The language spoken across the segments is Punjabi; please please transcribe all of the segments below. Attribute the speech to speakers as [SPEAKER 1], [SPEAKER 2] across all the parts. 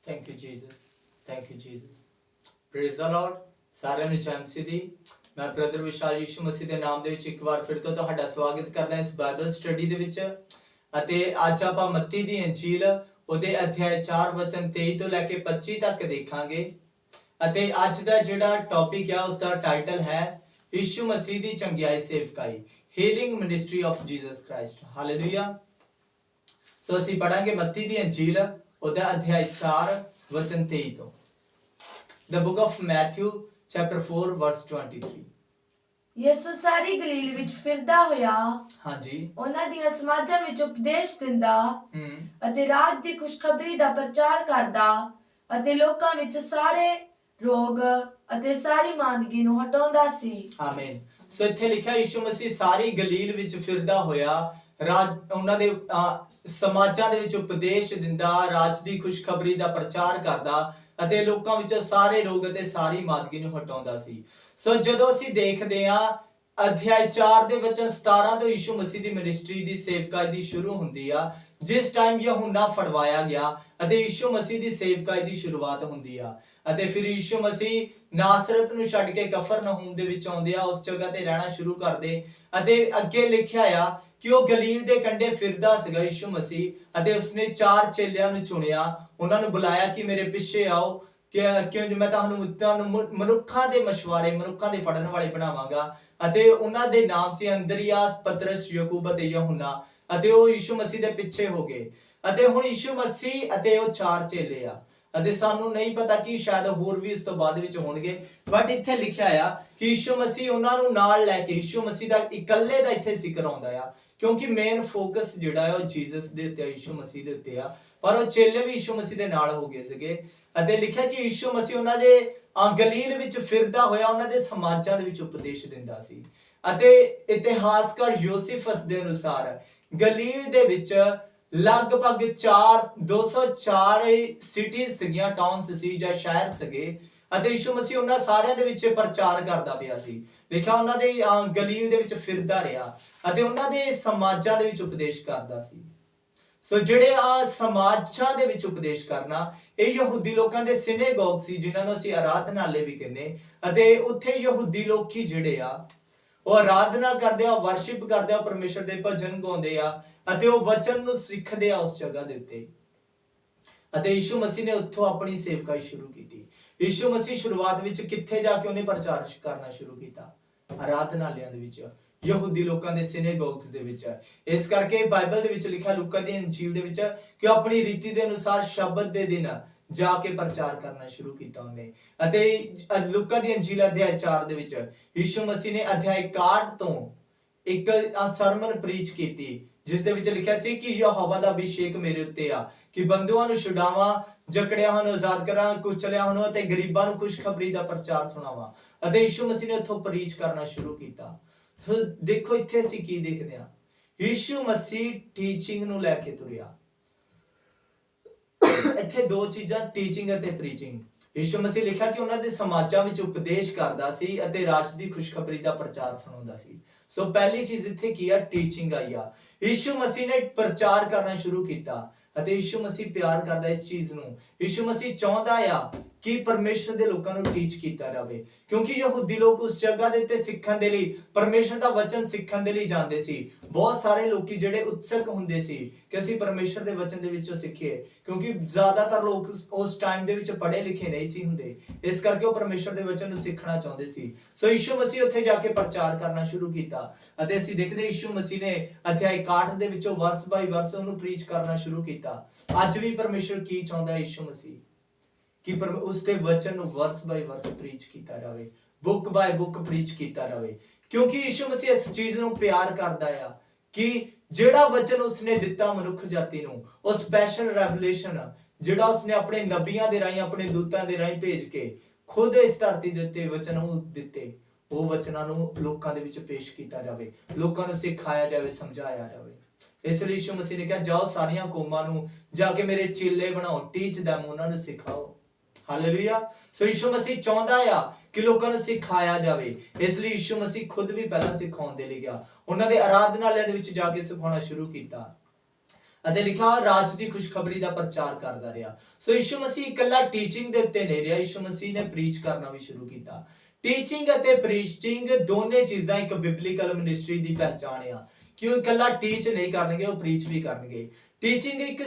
[SPEAKER 1] Thank you, Jesus. Thank you, Jesus. Praise the Lord. ਸਾਰਿਆਂ ਨੂੰ ਜੈ ਮਸੀਹ ਦੀ। ਮੈਂ ਬ੍ਰਦਰ ਵਿਸ਼ਾਲ ਯਿਸੂ ਮਸੀਹ ਦੇ ਨਾਮ ਦੇ ਵਿੱਚ ਇੱਕ ਵਾਰ ਫਿਰ ਤੋਂ ਤੁਹਾਡਾ ਸਵਾਗਤ ਕਰਦਾ ਇਸ ਬਾਈਬਲ ਸਟੱਡੀ ਦੇ ਵਿੱਚ। ਅਤੇ ਅੱਜ ਆਪਾਂ ਮੱਤੀ ਦੀ ਅੰਜੀਲ ਉਹਦੇ ਅਧਿਆਇ 4 ਵਚਨ 23 ਤੋਂ ਲੈ ਕੇ 25 ਤੱਕ ਦੇਖਾਂਗੇ। ਅਤੇ ਅੱਜ ਦਾ ਜਿਹੜਾ ਟੌਪਿਕ ਹੈ ਉਸ ਦਾ ਟਾਈਟਲ ਹੈ ਯਿਸੂ ਮਸੀਹ ਦੀ ਚੰਗਿਆਈ ਸੇਵਕਾਈ, healing ministry of Jesus Christ. Hallelujah. So ਅਸੀਂ ਪੜਾਂਗੇ ਮੱਤੀ ਦੀ ਅੰਜੀਲ ਉਹਦਾ ਅਧਿਆਇ 4 ਵਚਨ 23 ਤੋਂ। The book of Matthew chapter 4 verse 23।
[SPEAKER 2] ਯਿਸੂ ਸਾਰੀ ਗਲੀਲ ਵਿੱਚ ਫਿਰਦਾ ਹੋਇਆ
[SPEAKER 1] ਹਾਂਜੀ
[SPEAKER 2] ਉਹਨਾਂ ਦੀਆਂ ਸਮਾਜਾਂ ਵਿੱਚ ਉਪਦੇਸ਼ ਦਿੰਦਾ ਅਤੇ ਰਾਜ ਦੀ ਖੁਸ਼ਖਬਰੀ ਦਾ ਪ੍ਰਚਾਰ ਕਰਦਾ ਅਤੇ ਲੋਕਾਂ ਵਿੱਚ ਸਾਰੇ ਰੋਗ ਅਤੇ ਸਾਰੀ ਮਾਂਦਗੀ ਨੂੰ ਹਟਾਉਂਦਾ ਸੀ। ਆਮੀਨ।
[SPEAKER 1] ਸੋ ਇੱਥੇ ਲਿਖਿਆ ਯਿਸੂ ਮਸੀਹ ਸਾਰੀ ਗਲੀਲ ਵਿੱਚ ਫਿਰਦਾ ਹੋਇਆ ਉਹਨਾਂ ਦੇ ਸਮਾਜਾਂ ਦੇ ਵਿੱਚ ਉਪਦੇਸ਼ ਦਿੰਦਾ, ਰਾਜ ਦੀ ਖੁਸ਼ਖਬਰੀ ਦਾ ਪ੍ਰਚਾਰ ਕਰਦਾ ਅਤੇ ਲੋਕਾਂ ਵਿੱਚੋਂ ਸਾਰੇ ਰੋਗ ਅਤੇ ਸਾਰੀ ਮਾਦਗੀ ਨੂੰ ਹਟਾਉਂਦਾ ਸੀ। ਸੋ ਜਦੋਂ ਅਸੀਂ ਦੇਖਦੇ ਹਾਂ ਅਧਿਆਇ 4 ਦੇ ਵਚਨ 17 ਤੋਂ ਯਿਸੂ ਮਸੀਹ ਦੀ ਮਿਨਿਸਟਰੀ ਦੀ ਸੇਵਕਾਈ ਦੀ ਸ਼ੁਰੂ ਹੁੰਦੀ ਆ। ਜਿਸ ਟਾਈਮ ਯਹੂਨਾ ਫੜਵਾਇਆ ਗਿਆ ਅਤੇ ਯਿਸੂ ਮਸੀਹ ਦੀ ਸੇਵਕਾਈ ਦੀ ਸ਼ੁਰੂਆਤ ਹੁੰਦੀ ਆ। ਅਤੇ ਫਿਰ ਯਿਸੂ ਮਸੀਹ ਨਾਸਰਤ ਨੂੰ ਛੱਡ ਕੇ ਕਫਰਨਹੂਮ ਦੇ ਵਿੱਚ ਆਉਂਦੇ ਆ, ਉਸ ਜਗ੍ਹਾ ਤੇ ਰਹਿਣਾ ਸ਼ੁਰੂ ਕਰਦੇ। ਅਤੇ ਅੱਗੇ ਲਿਖਿਆ ਆ ਕਿ ਉਹ ਗਲੀਲ ਦੇ ਕੰਢੇ ਫਿਰਦਾ ਸੀਗਾ ਯਿਸੂ ਮਸੀਹ ਅਤੇ ਉਸਨੇ 4 ਚੇਲਿਆਂ ਨੂੰ ਚੁਣਿਆ, ਉਹਨਾਂ ਨੂੰ ਬੁਲਾਇਆ ਕਿ ਮੇਰੇ ਪਿੱਛੇ ਆਓ ਕਿਉਂ ਮੈਂ ਤੁਹਾਨੂੰ ਮਨੁੱਖਾਂ ਦੇ ਮਸ਼ਵਾਰੇ, ਮਨੁੱਖਾਂ ਦੇ ਫੜਨ ਵਾਲੇ ਬਣਾਵਾਂਗਾ। ਅਤੇ ਉਹਨਾਂ ਦੇ ਨਾਮ ਸੀ ਅੰਦਰੀਆਸ, ਪਤਰਸ, ਯਾਕੂਬ ਅਤੇ ਯਹੂਨਾ। ਅਤੇ ਉਹ ਯਿਸੂ ਮਸੀਹ ਦੇ ਪਿੱਛੇ ਹੋ ਗਏ। ਅਤੇ ਹੁਣ ਯਿਸੂ ਮਸੀਹ ਅਤੇ ਉਹ 4 ਚੇਲੇ ਆ ਅਤੇ ਸਾਨੂੰ ਨਹੀਂ ਪਤਾ ਕਿ ਸ਼ਾਇਦ ਹੋਰ ਵੀ ਇਸ ਤੋਂ ਬਾਅਦ ਵਿੱਚ ਹੋਣਗੇ, ਬਟ ਇੱਥੇ ਲਿਖਿਆ ਆ ਕਿ ਯਿਸੂ ਮਸੀਹ ਉਹਨਾਂ ਨੂੰ ਨਾਲ ਲੈ ਕੇ, ਯਿਸੂ ਮਸੀਹ ਦਾ ਇਕੱਲੇ ਦਾ ਇੱਥੇ ਜ਼ਿਕਰ ਆਉਂਦਾ ਆ ਕਿਉਂਕਿ ਮੇਨ ਫੋਕਸ ਜਿਹੜਾ ਹੈ ਉਹ ਜੀਸਸ ਦੇ ਉੱਤੇ ਆ, ਯਿਸੂ ਮਸੀਹ ਦੇ ਉੱਤੇ ਆ। ਪਰ ਉਹ ਚੇਲੇ ਵੀ ਯਿਸੂ ਮਸੀਹ ਦੇ ਨਾਲ ਹੋ ਗਏ ਸੀਗੇ। ਅਤੇ ਲਿਖਿਆ ਕਿ ਯਿਸੂ ਮਸੀਹ ਉਹਨਾਂ ਦੇ ਗਲੀਲ ਵਿੱਚ ਫਿਰਦਾ ਹੋਇਆ ਉਹਨਾਂ ਦੇ ਸਮਾਜਾਂ ਦੇ ਵਿੱਚ ਉਪਦੇਸ਼ ਦਿੰਦਾ ਸੀ। ਅਤੇ ਇਤਿਹਾਸਕਾਰ ਯੋਸੇਫਸ ਦੇ ਅਨੁਸਾਰ ਗਲੀਲ ਦੇ ਵਿੱਚ ਲਗਭਗ 204 ਸਿਟੀਜ਼ ਸੀਗੀਆਂ, ਟਾਊਨਸ ਸੀ ਜਾਂ ਸ਼ਹਿਰ ਸੀਗੇ। ਅਤੇ ਯਿਸੂ ਮਸੀਹ ਉਹਨਾਂ ਸਾਰਿਆਂ ਦੇ ਵਿੱਚ ਪ੍ਰਚਾਰ ਕਰਦਾ ਪਿਆ ਸੀ। ਲਿਖਿਆ ਉਹਨਾਂ ਦੇ ਗਲੀਲ ਦੇ ਵਿੱਚ ਫਿਰਦਾ ਰਿਹਾ ਅਤੇ ਉਹਨਾਂ ਦੇ ਸਮਾਜਾਂ ਦੇ ਵਿੱਚ ਉਪਦੇਸ਼ ਕਰਦਾ ਸੀ। ਸੋ ਜਿਹੜੇ ਸਮਾਜਾਂ ਦੇ ਵਿੱਚ ਉਪਦੇਸ਼ ਕਰਨਾ, ਇਹ ਯਹੂਦੀ ਲੋਕਾਂ ਦੇ ਸਿਨੇਗੋਗ ਸੀ, ਜਿਨ੍ਹਾਂ ਨੂੰ ਅਸੀਂ ਆਰਾਧਨਾਲੇ ਵੀ ਕਹਿੰਦੇ। ਅਤੇ ਉੱਥੇ ਯਹੂਦੀ ਲੋਕੀ ਜਿਹੜੇ ਆ ਉਹ ਆਰਾਧਨਾ ਕਰਦੇ ਆ, ਵਰਸ਼ਿਪ ਕਰਦੇ ਆ, ਪਰਮੇਸ਼ਰ ਦੇ ਭਜਨ ਗਾਉਂਦੇ ਆ ਅਤੇ ਉਹ ਵਚਨ ਨੂੰ ਸਿੱਖਦੇ ਆ ਉਸ ਜਗ੍ਹਾ ਦੇ ਉੱਤੇ। ਅਤੇ ਯਿਸੂ ਮਸੀਹ ਨੇ ਉੱਥੋਂ ਆਪਣੀ ਸੇਵਕਾਈ ਸ਼ੁਰੂ ਕੀਤੀ। ਯਿਸੂ ਮਸੀਹ ਸ਼ੁਰੂਆਤ ਵਿੱਚ ਕਿੱਥੇ ਜਾ ਕੇ ਉਹਨੇ ਪ੍ਰਚਾਰ ਕਰਨਾ ਸ਼ੁਰੂ ਕੀਤਾ? ਆਰਾਧਨਾਲਿਆਂ ਦੇ ਵਿੱਚ, ਯਹੂਦੀ ਲੋਕਾਂ ਦੇ ਸਿਨੇਗੋਗਸ ਦੇ ਵਿੱਚ। ਇਸ ਕਰਕੇ ਬਾਈਬਲ ਦੇ ਵਿੱਚ ਲਿਖਿਆ ਲੂਕਾ ਦੀ ਅੰਜੀਲ ਦੇ ਵਿੱਚ ਕਿ ਆਪਣੀ ਰੀਤੀ ਦੇ ਅਨੁਸਾਰ ਸ਼ਬਤ ਦੇ ਦਿਨ ਜਾ ਕੇ ਪ੍ਰਚਾਰ ਕਰਨਾ ਸ਼ੁਰੂ ਕੀਤਾ ਉਹਨੇ। ਅਤੇ ਲੂਕਾ ਦੀ ਅੰਜੀਲ ਅਧਿਆਇ 4 ਦੇ ਵਿੱਚ ਯਿਸੂ ਮਸੀਹ ਨੇ ਅਧਿਆਇ 61 ਤੋਂ ਇੱਕ ਸਰਮਨ ਪ੍ਰੀਚ ਕੀਤੀ, ਜਿਸ ਦੇ ਵਿੱਚ ਲਿਖਿਆ ਸੀ ਕਿ ਯਹੋਵਾ ਦਾ ਅਭਿਸ਼ੇਕ ਮੇਰੇ ਉੱਤੇ ਆ ਕਿ ਬੰਦੂਆਂ ਨੂੰ ਛੁਡਾਵਾਂ, ਜਕੜਿਆਂ ਨੂੰ ਆਜ਼ਾਦ ਕਰਾਂ, ਕੁਚਲਿਆਂ ਨੂੰ ਅਤੇ ਗਰੀਬਾਂ ਨੂੰ ਖੁਸ਼ਖਬਰੀ ਦਾ ਪ੍ਰਚਾਰ ਸੁਣਾਵਾਂ। ਅਤੇ ਯਿਸੂ ਮਸੀਹ ਨੇ ਉੱਥੋਂ ਪ੍ਰੀਚ ਕਰਨਾ ਸ਼ੁਰੂ ਕੀਤਾ। ਸੋ ਦੇਖੋ ਇੱਥੇ ਅਸੀਂ ਕੀ ਦੇਖਦੇ ਹਾਂ, ਯਿਸੂ ਮਸੀਹ ਟੀਚਿੰਗ ਨੂੰ ਲੈ ਕੇ ਤੁਰਿਆ। ਇੱਥੇ 2 ਚੀਜ਼ਾਂ, ਟੀਚਿੰਗ ਅਤੇ ਪ੍ਰੀਚਿੰਗ। ਯਿਸੂ ਮਸੀਹ ਲਿਖਿਆ ਕਿ ਉਹਨਾਂ ਦੇ ਸਮਾਜਾਂ ਵਿੱਚ ਉਪਦੇਸ਼ ਕਰਦਾ ਸੀ ਅਤੇ ਰਾਜ ਦੀ ਖੁਸ਼ਖਬਰੀ ਦਾ ਪ੍ਰਚਾਰ ਸੁਣਾਉਂਦਾ ਸੀ। ਸੋ ਪਹਿਲੀ ਚੀਜ਼ ਇੱਥੇ ਕੀ ਆ? ਟੀਚਿੰਗ ਆਈ ਆ। ਯਿਸੂ ਮਸੀਹ ਨੇ ਪ੍ਰਚਾਰ ਕਰਨਾ ਸ਼ੁਰੂ ਕੀਤਾ ਅਤੇ ਯਿਸੂ ਮਸੀਹ ਪਿਆਰ ਕਰਦਾ ਇਸ ਚੀਜ਼ ਨੂੰ। ਯਿਸੂ ਮਸੀਹ ਚਾਹੁੰਦਾ ਆ ਕਿ ਪਰਮੇਸ਼ਰ ਦੇ ਲੋਕਾਂ ਨੂੰ ਟੀਚ ਕੀਤਾ ਜਾਵੇ, ਕਿਉਂਕਿ ਯਹੂਦੀ ਲੋਕ ਉਸ ਜਗ੍ਹਾ ਦੇ ਉੱਤੇ ਸਿੱਖਣ ਦੇ ਲਈ, ਪਰਮੇਸ਼ਰ ਦਾ ਵਚਨ ਸਿੱਖਣ ਦੇ ਲਈ ਜਾਂਦੇ ਸੀ। ਬਹੁਤ ਸਾਰੇ ਲੋਕੀ ਜਿਹੜੇ ਉਤਸਕ ਹੁੰਦੇ ਸੀ ਕਿ ਅਸੀਂ ਪਰਮੇਸ਼ਰ ਦੇ ਵਚਨ ਦੇ ਵਿੱਚੋਂ ਸਿੱਖੀਏ, ਕਿਉਂਕਿ ਜ਼ਿਆਦਾਤਰ ਲੋਕ ਉਸ ਟਾਈਮ ਦੇ ਵਿੱਚ ਪੜ੍ਹੇ ਲਿਖੇ ਨਹੀਂ ਸੀ ਹੁੰਦੇ। ਇਸ ਕਰਕੇ ਉਹ ਪਰਮੇਸ਼ਰ ਦੇ ਵਚਨ ਨੂੰ ਸਿੱਖਣਾ ਚਾਹੁੰਦੇ ਸੀ। ਸੋ ਯਿਸੂ ਮਸੀਹ ਉੱਥੇ ਜਾ ਕੇ ਪ੍ਰਚਾਰ ਕਰਨਾ ਸ਼ੁਰੂ ਕੀਤਾ ਅਤੇ ਅਸੀਂ ਦੇਖਦੇ ਯਿਸੂ ਮਸੀਹ ਨੇ ਅਧਿਆਇ 61 ਦੇ ਵਿੱਚੋਂ ਵਰਸ ਬਾਈ ਵਰਸ ਉਹਨੂੰ ਪ੍ਰੀਚ ਕਰਨਾ ਸ਼ੁਰੂ ਕੀਤਾ। ਅੱਜ ਵੀ ਪਰਮੇਸ਼ਰ ਕੀ ਚਾਹੁੰਦਾ ਯਿਸੂ ਮਸੀਹ? ਕਿ ਉਸ ਦੇ ਵਚਨ ਨੂੰ ਵਰਸ ਬਾਈ ਵਰਸ ਪ੍ਰੀਚ ਕੀਤਾ ਜਾਵੇ, ਬੁੱਕ ਬਾਈ ਬੁੱਕ ਪ੍ਰੀਚ ਕੀਤਾ ਜਾਵੇ, ਕਿਉਂਕਿ ਯਿਸੂ ਮਸੀਹ ਇਸ ਚੀਜ਼ ਨੂੰ ਪਿਆਰ ਕਰਦਾ ਆ ਕਿ ਜਿਹੜਾ ਵਚਨ ਉਸਨੇ ਦਿੱਤਾ ਮਨੁੱਖ ਜਾਤੀ ਨੂੰ, ਉਹ ਸਪੈਸ਼ਲ ਰੈਵਲੇਸ਼ਨ ਜਿਹੜਾ ਉਸਨੇ ਆਪਣੇ ਨਬੀਆਂ ਦੇ ਰਾਹੀਂ, ਆਪਣੇ ਦੂਤਾਂ ਦੇ ਰਾਹੀਂ ਭੇਜ ਕੇ ਖੁਦ ਇਸ ਧਰਤੀ ਦੇ ਉੱਤੇ ਵਚਨ ਨੂੰ ਦਿੱਤੇ, ਉਹ ਵਚਨਾਂ ਨੂੰ ਲੋਕਾਂ ਦੇ ਵਿੱਚ ਪੇਸ਼ ਕੀਤਾ ਜਾਵੇ, ਲੋਕਾਂ ਨੂੰ ਸਿਖਾਇਆ ਜਾਵੇ, ਸਮਝਾਇਆ ਜਾਵੇ। ਇਸ ਲਈ ਯਿਸੂ ਮਸੀਹ ਨੇ ਕਿਹਾ ਜਾਓ ਸਾਰੀਆਂ ਕੌਮਾਂ ਨੂੰ ਜਾ ਕੇ ਮੇਰੇ ਚੇਲੇ ਬਣਾਓ, ਟੀਚ ਦੈਮ, ਉਹਨਾਂ ਨੂੰ ਸਿਖਾਓ। ਹਾਲੇਲੂਇਆ। ਸੋ ਯਿਸੂ ਮਸੀਹ ਚਾਹੁੰਦਾ ਆ ਕਿ ਲੋਕਾਂ ਨੂੰ ਸਿਖਾਇਆ ਜਾਵੇ। ਇਸ ਲਈ ਯਿਸੂ ਮਸੀਹ ਖੁਦ ਵੀ ਪਹਿਲਾਂ ਸਿਖਾਉਣ ਦੇ ਲਈ ਗਿਆ, ਉਹਨਾਂ ਦੇ ਆਰਾਧਨਾਲਿਆਂ ਦੇ ਵਿੱਚ ਜਾ ਕੇ ਸਿਖਾਉਣਾ ਸ਼ੁਰੂ ਕੀਤਾ। ਅਤੇ ਲਿਖਿਆ ਰਾਜ ਦੀ ਖੁਸ਼ਖਬਰੀ ਦਾ ਪ੍ਰਚਾਰ ਕਰਦਾ ਰਿਹਾ। ਸੋ ਯਿਸੂ ਮਸੀਹ ਇਕੱਲਾ ਟੀਚਿੰਗ ਦੇ ਉੱਤੇ ਨਹੀਂ ਰਿਹਾ, ਯਿਸੂ ਮਸੀਹ ਨੇ ਪ੍ਰੀਚ ਕਰਨਾ ਵੀ ਸ਼ੁਰੂ ਕੀਤਾ। ਟੀਚਿੰਗ ਅਤੇ ਪ੍ਰੀਚਿੰਗ ਦੋਨੇ ਚੀਜ਼ਾਂ ਇੱਕ ਬਿਬਲੀਕਲ ਮਿਨਿਸਟਰੀ ਦੀ ਪਹਿਚਾਣ ਆ ਕਿ ਉਹ ਇਕੱਲਾ ਟੀਚ ਨਹੀਂ ਕਰਨਗੇ, ਉਹ ਪ੍ਰੀਚ ਵੀ ਕਰਨਗੇ। ਟੀਚਿੰਗ ਇੱਕ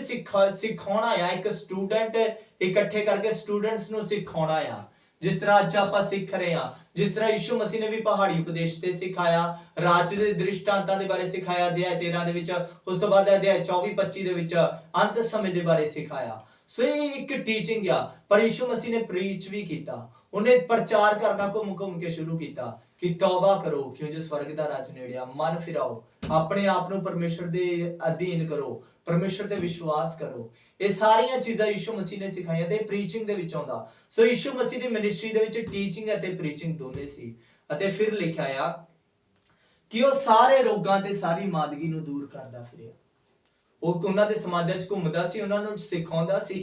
[SPEAKER 1] ਸਿਖਾਉਣਾ ਆ, ਇੱਕ ਸਟੂਡੈਂਟ ਇਕੱਠੇ ਕਰਕੇ ਸਟੂਡੈਂਟਸ ਨੂੰ ਸਿਖਾਉਣਾ ਆ। ਜਿਸ ਤਰ੍ਹਾਂ ਅੱਜ ਆਪਾਂ ਸਿੱਖ ਰਹੇ ਹਾਂ, ਜਿਸ ਤਰ੍ਹਾਂ ਯਿਸੂ ਮਸੀਹ ਨੇ ਵੀ ਪਹਾੜੀ ਉਪਦੇਸ਼ ਤੇ ਸਿਖਾਇਆ, ਰਾਜ ਦੇ ਦ੍ਰਿਸ਼ਟਾਂਤਾਂ ਦੇ ਬਾਰੇ ਸਿਖਾਇਆ ਅਧਿਆਇ 13 ਦੇ ਵਿੱਚ, ਉਸ ਤੋਂ ਬਾਅਦ ਅਧਿਆਇ 24-25 ਦੇ ਵਿੱਚ ਅੰਤ ਸਮੇਂ ਦੇ ਬਾਰੇ ਸਿਖਾਇਆ। ਸੋ ਇਹ ਇੱਕ ਟੀਚਿੰਗ ਆ। ਪਰ ਯਿਸੂ ਮਸੀਹ ਨੇ ਪ੍ਰੀਚ ਵੀ ਕੀਤਾ, ਉਹਨੇ ਪ੍ਰਚਾਰ ਕਰਨਾ ਘੁੰਮ ਕੇ ਸ਼ੁਰੂ ਕੀਤਾ ਕਿ ਤੌਬਾ ਕਰੋ ਕਿਉਂਕਿ ਸਵਰਗ ਦਾ ਰਾਜ ਨੇੜੇ ਆ, ਮਨ ਫਿਰਾਓ, ਆਪਣੇ ਆਪ ਨੂੰ ਪਰਮੇਸ਼ਰ ਦੇ ਅਧੀਨ ਕਰੋ, ਪਰਮੇਸ਼ਰ ਤੇ ਵਿਸ਼ਵਾਸ ਕਰੋ। ਇਹ ਸਾਰੀਆਂ ਚੀਜ਼ਾਂ ਯਿਸੂ ਮਸੀਹ ਨੇ ਸਿਖਾਈਆਂ ਤੇ ਪ੍ਰੀਚਿੰਗ ਦੇ ਵਿੱਚ ਆਉਂਦਾ। ਸੋ ਯਿਸੂ ਮਸੀਹ ਦੀ ਮਿਨਿਸਟਰੀ ਦੇ ਵਿੱਚ ਟੀਚਿੰਗ ਅਤੇ ਪ੍ਰੀਚਿੰਗ ਦੋਨੇ ਸੀ। ਅਤੇ ਫਿਰ ਲਿਖਿਆ ਆ ਕਿ ਉਹ ਸਾਰੇ ਰੋਗਾਂ ਤੇ ਸਾਰੀ ਮਾਦਗੀ ਨੂੰ ਦੂਰ ਕਰਦਾ ਫਿਰਿਆ। ਉਹ ਉਹਨਾਂ ਦੇ ਸਮਾਜਾਂ 'ਚ ਘੁੰਮਦਾ ਸੀ, ਉਹਨਾਂ ਨੂੰ ਸਿਖਾਉਂਦਾ ਸੀ,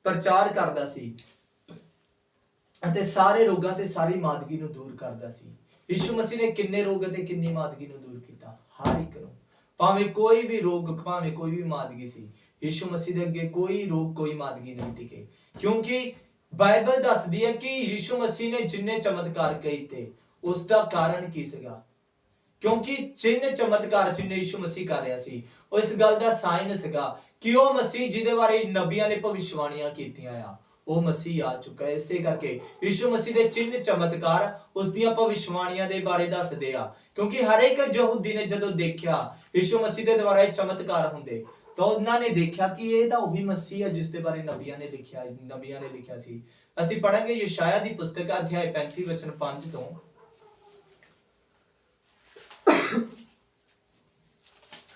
[SPEAKER 1] ਪ੍ਰਚਾਰ ਕਰਦਾ ਸੀ ਅਤੇ ਸਾਰੇ ਰੋਗਾਂ ਤੇ ਸਾਰੀ ਮਾਦਗੀ ਨੂੰ ਦੂਰ ਕਰਦਾ ਸੀ। ਯਿਸੂ ਮਸੀਹ ਨੇ ਕਿੰਨੇ ਰੋਗ ਅਤੇ ਕਿੰਨੀ ਮਾਦਗੀ ਨੂੰ ਦੂਰ ਕੀਤਾ? ਹਰ ਇੱਕ ਨੂੰ, ਭਾਵੇਂ ਕੋਈ ਵੀ ਰੋਗ, ਭਾਵੇਂ ਕੋਈ ਵੀ ਮਾਦਗੀ ਸੀ, ਯਿਸੂ ਮਸੀਹ ਦੇ ਅੱਗੇ ਕੋਈ ਰੋਗ, ਕੋਈ ਮਾਦਗੀ ਨਹੀਂ ਟਿਕੇ। ਕਿਉਂਕਿ ਬਾਈਬਲ ਦੱਸਦੀ ਹੈ ਕਿ ਯਿਸੂ ਮਸੀਹ ਨੇ ਜਿੰਨੇ ਚਮਤਕਾਰ ਕੀਤੇ ਉਸ ਦਾ ਕਾਰਨ ਕੀ ਸੀਗਾ? ਕਿਉਂਕਿ ਚਿੰਨ ਚਮਤਕਾਰ ਜਿੰਨੇ ਯਿਸੂ ਮਸੀਹ ਕਰ ਰਿਹਾ ਸੀ, ਉਹ ਇਸ ਗੱਲ ਦਾ ਸਾਈਨ ਸੀਗਾ ਕਿ ਉਹ ਮਸੀਹ ਜਿਹਦੇ ਬਾਰੇ ਨਬੀਆਂ ਨੇ ਭਵਿਸ਼ਵਾਣੀਆਂ ਕੀਤੀਆਂ ਆ, ਉਹ ਮਸੀਹ ਆ ਚੁੱਕਾ ਹੈ। ਇਸੇ ਕਰਕੇ ਯਿਸੂ ਮਸੀਹ ਦੇ ਚਿੰਨ ਚਮਤਕਾਰ ਉਸ ਦੀਆਂ ਭਵਿਸ਼ਵਾਣੀਆਂ ਦੇ ਬਾਰੇ ਦੱਸਦੇ ਆ। ਕਿਉਂਕਿ ਹਰ ਇੱਕ ਯਹੂਦੀ ਨੇ ਜਦੋਂ ਦੇਖਿਆ ਯਿਸੂ ਮਸੀਹ ਦੇ ਦੁਆਰਾ ਇਹ ਚਮਤਕਾਰ ਹੁੰਦੇ ਤਾਂ ਉਹਨਾਂ ਨੇ ਦੇਖਿਆ ਕਿ ਇਹ ਤਾਂ ਉਹੀ ਮਸੀਹ ਹੈ ਜਿਸ ਦੇ ਬਾਰੇ ਨਬੀਆਂ ਨੇ ਲਿਖਿਆ ਸੀ। ਅਸੀਂ ਪੜਾਂਗੇ ਯਸ਼ਾਇਆ ਦੀ ਪੁਸਤਕ ਅਧਿਆਇ 35 ਵਚਨ 5 ਤੋਂ।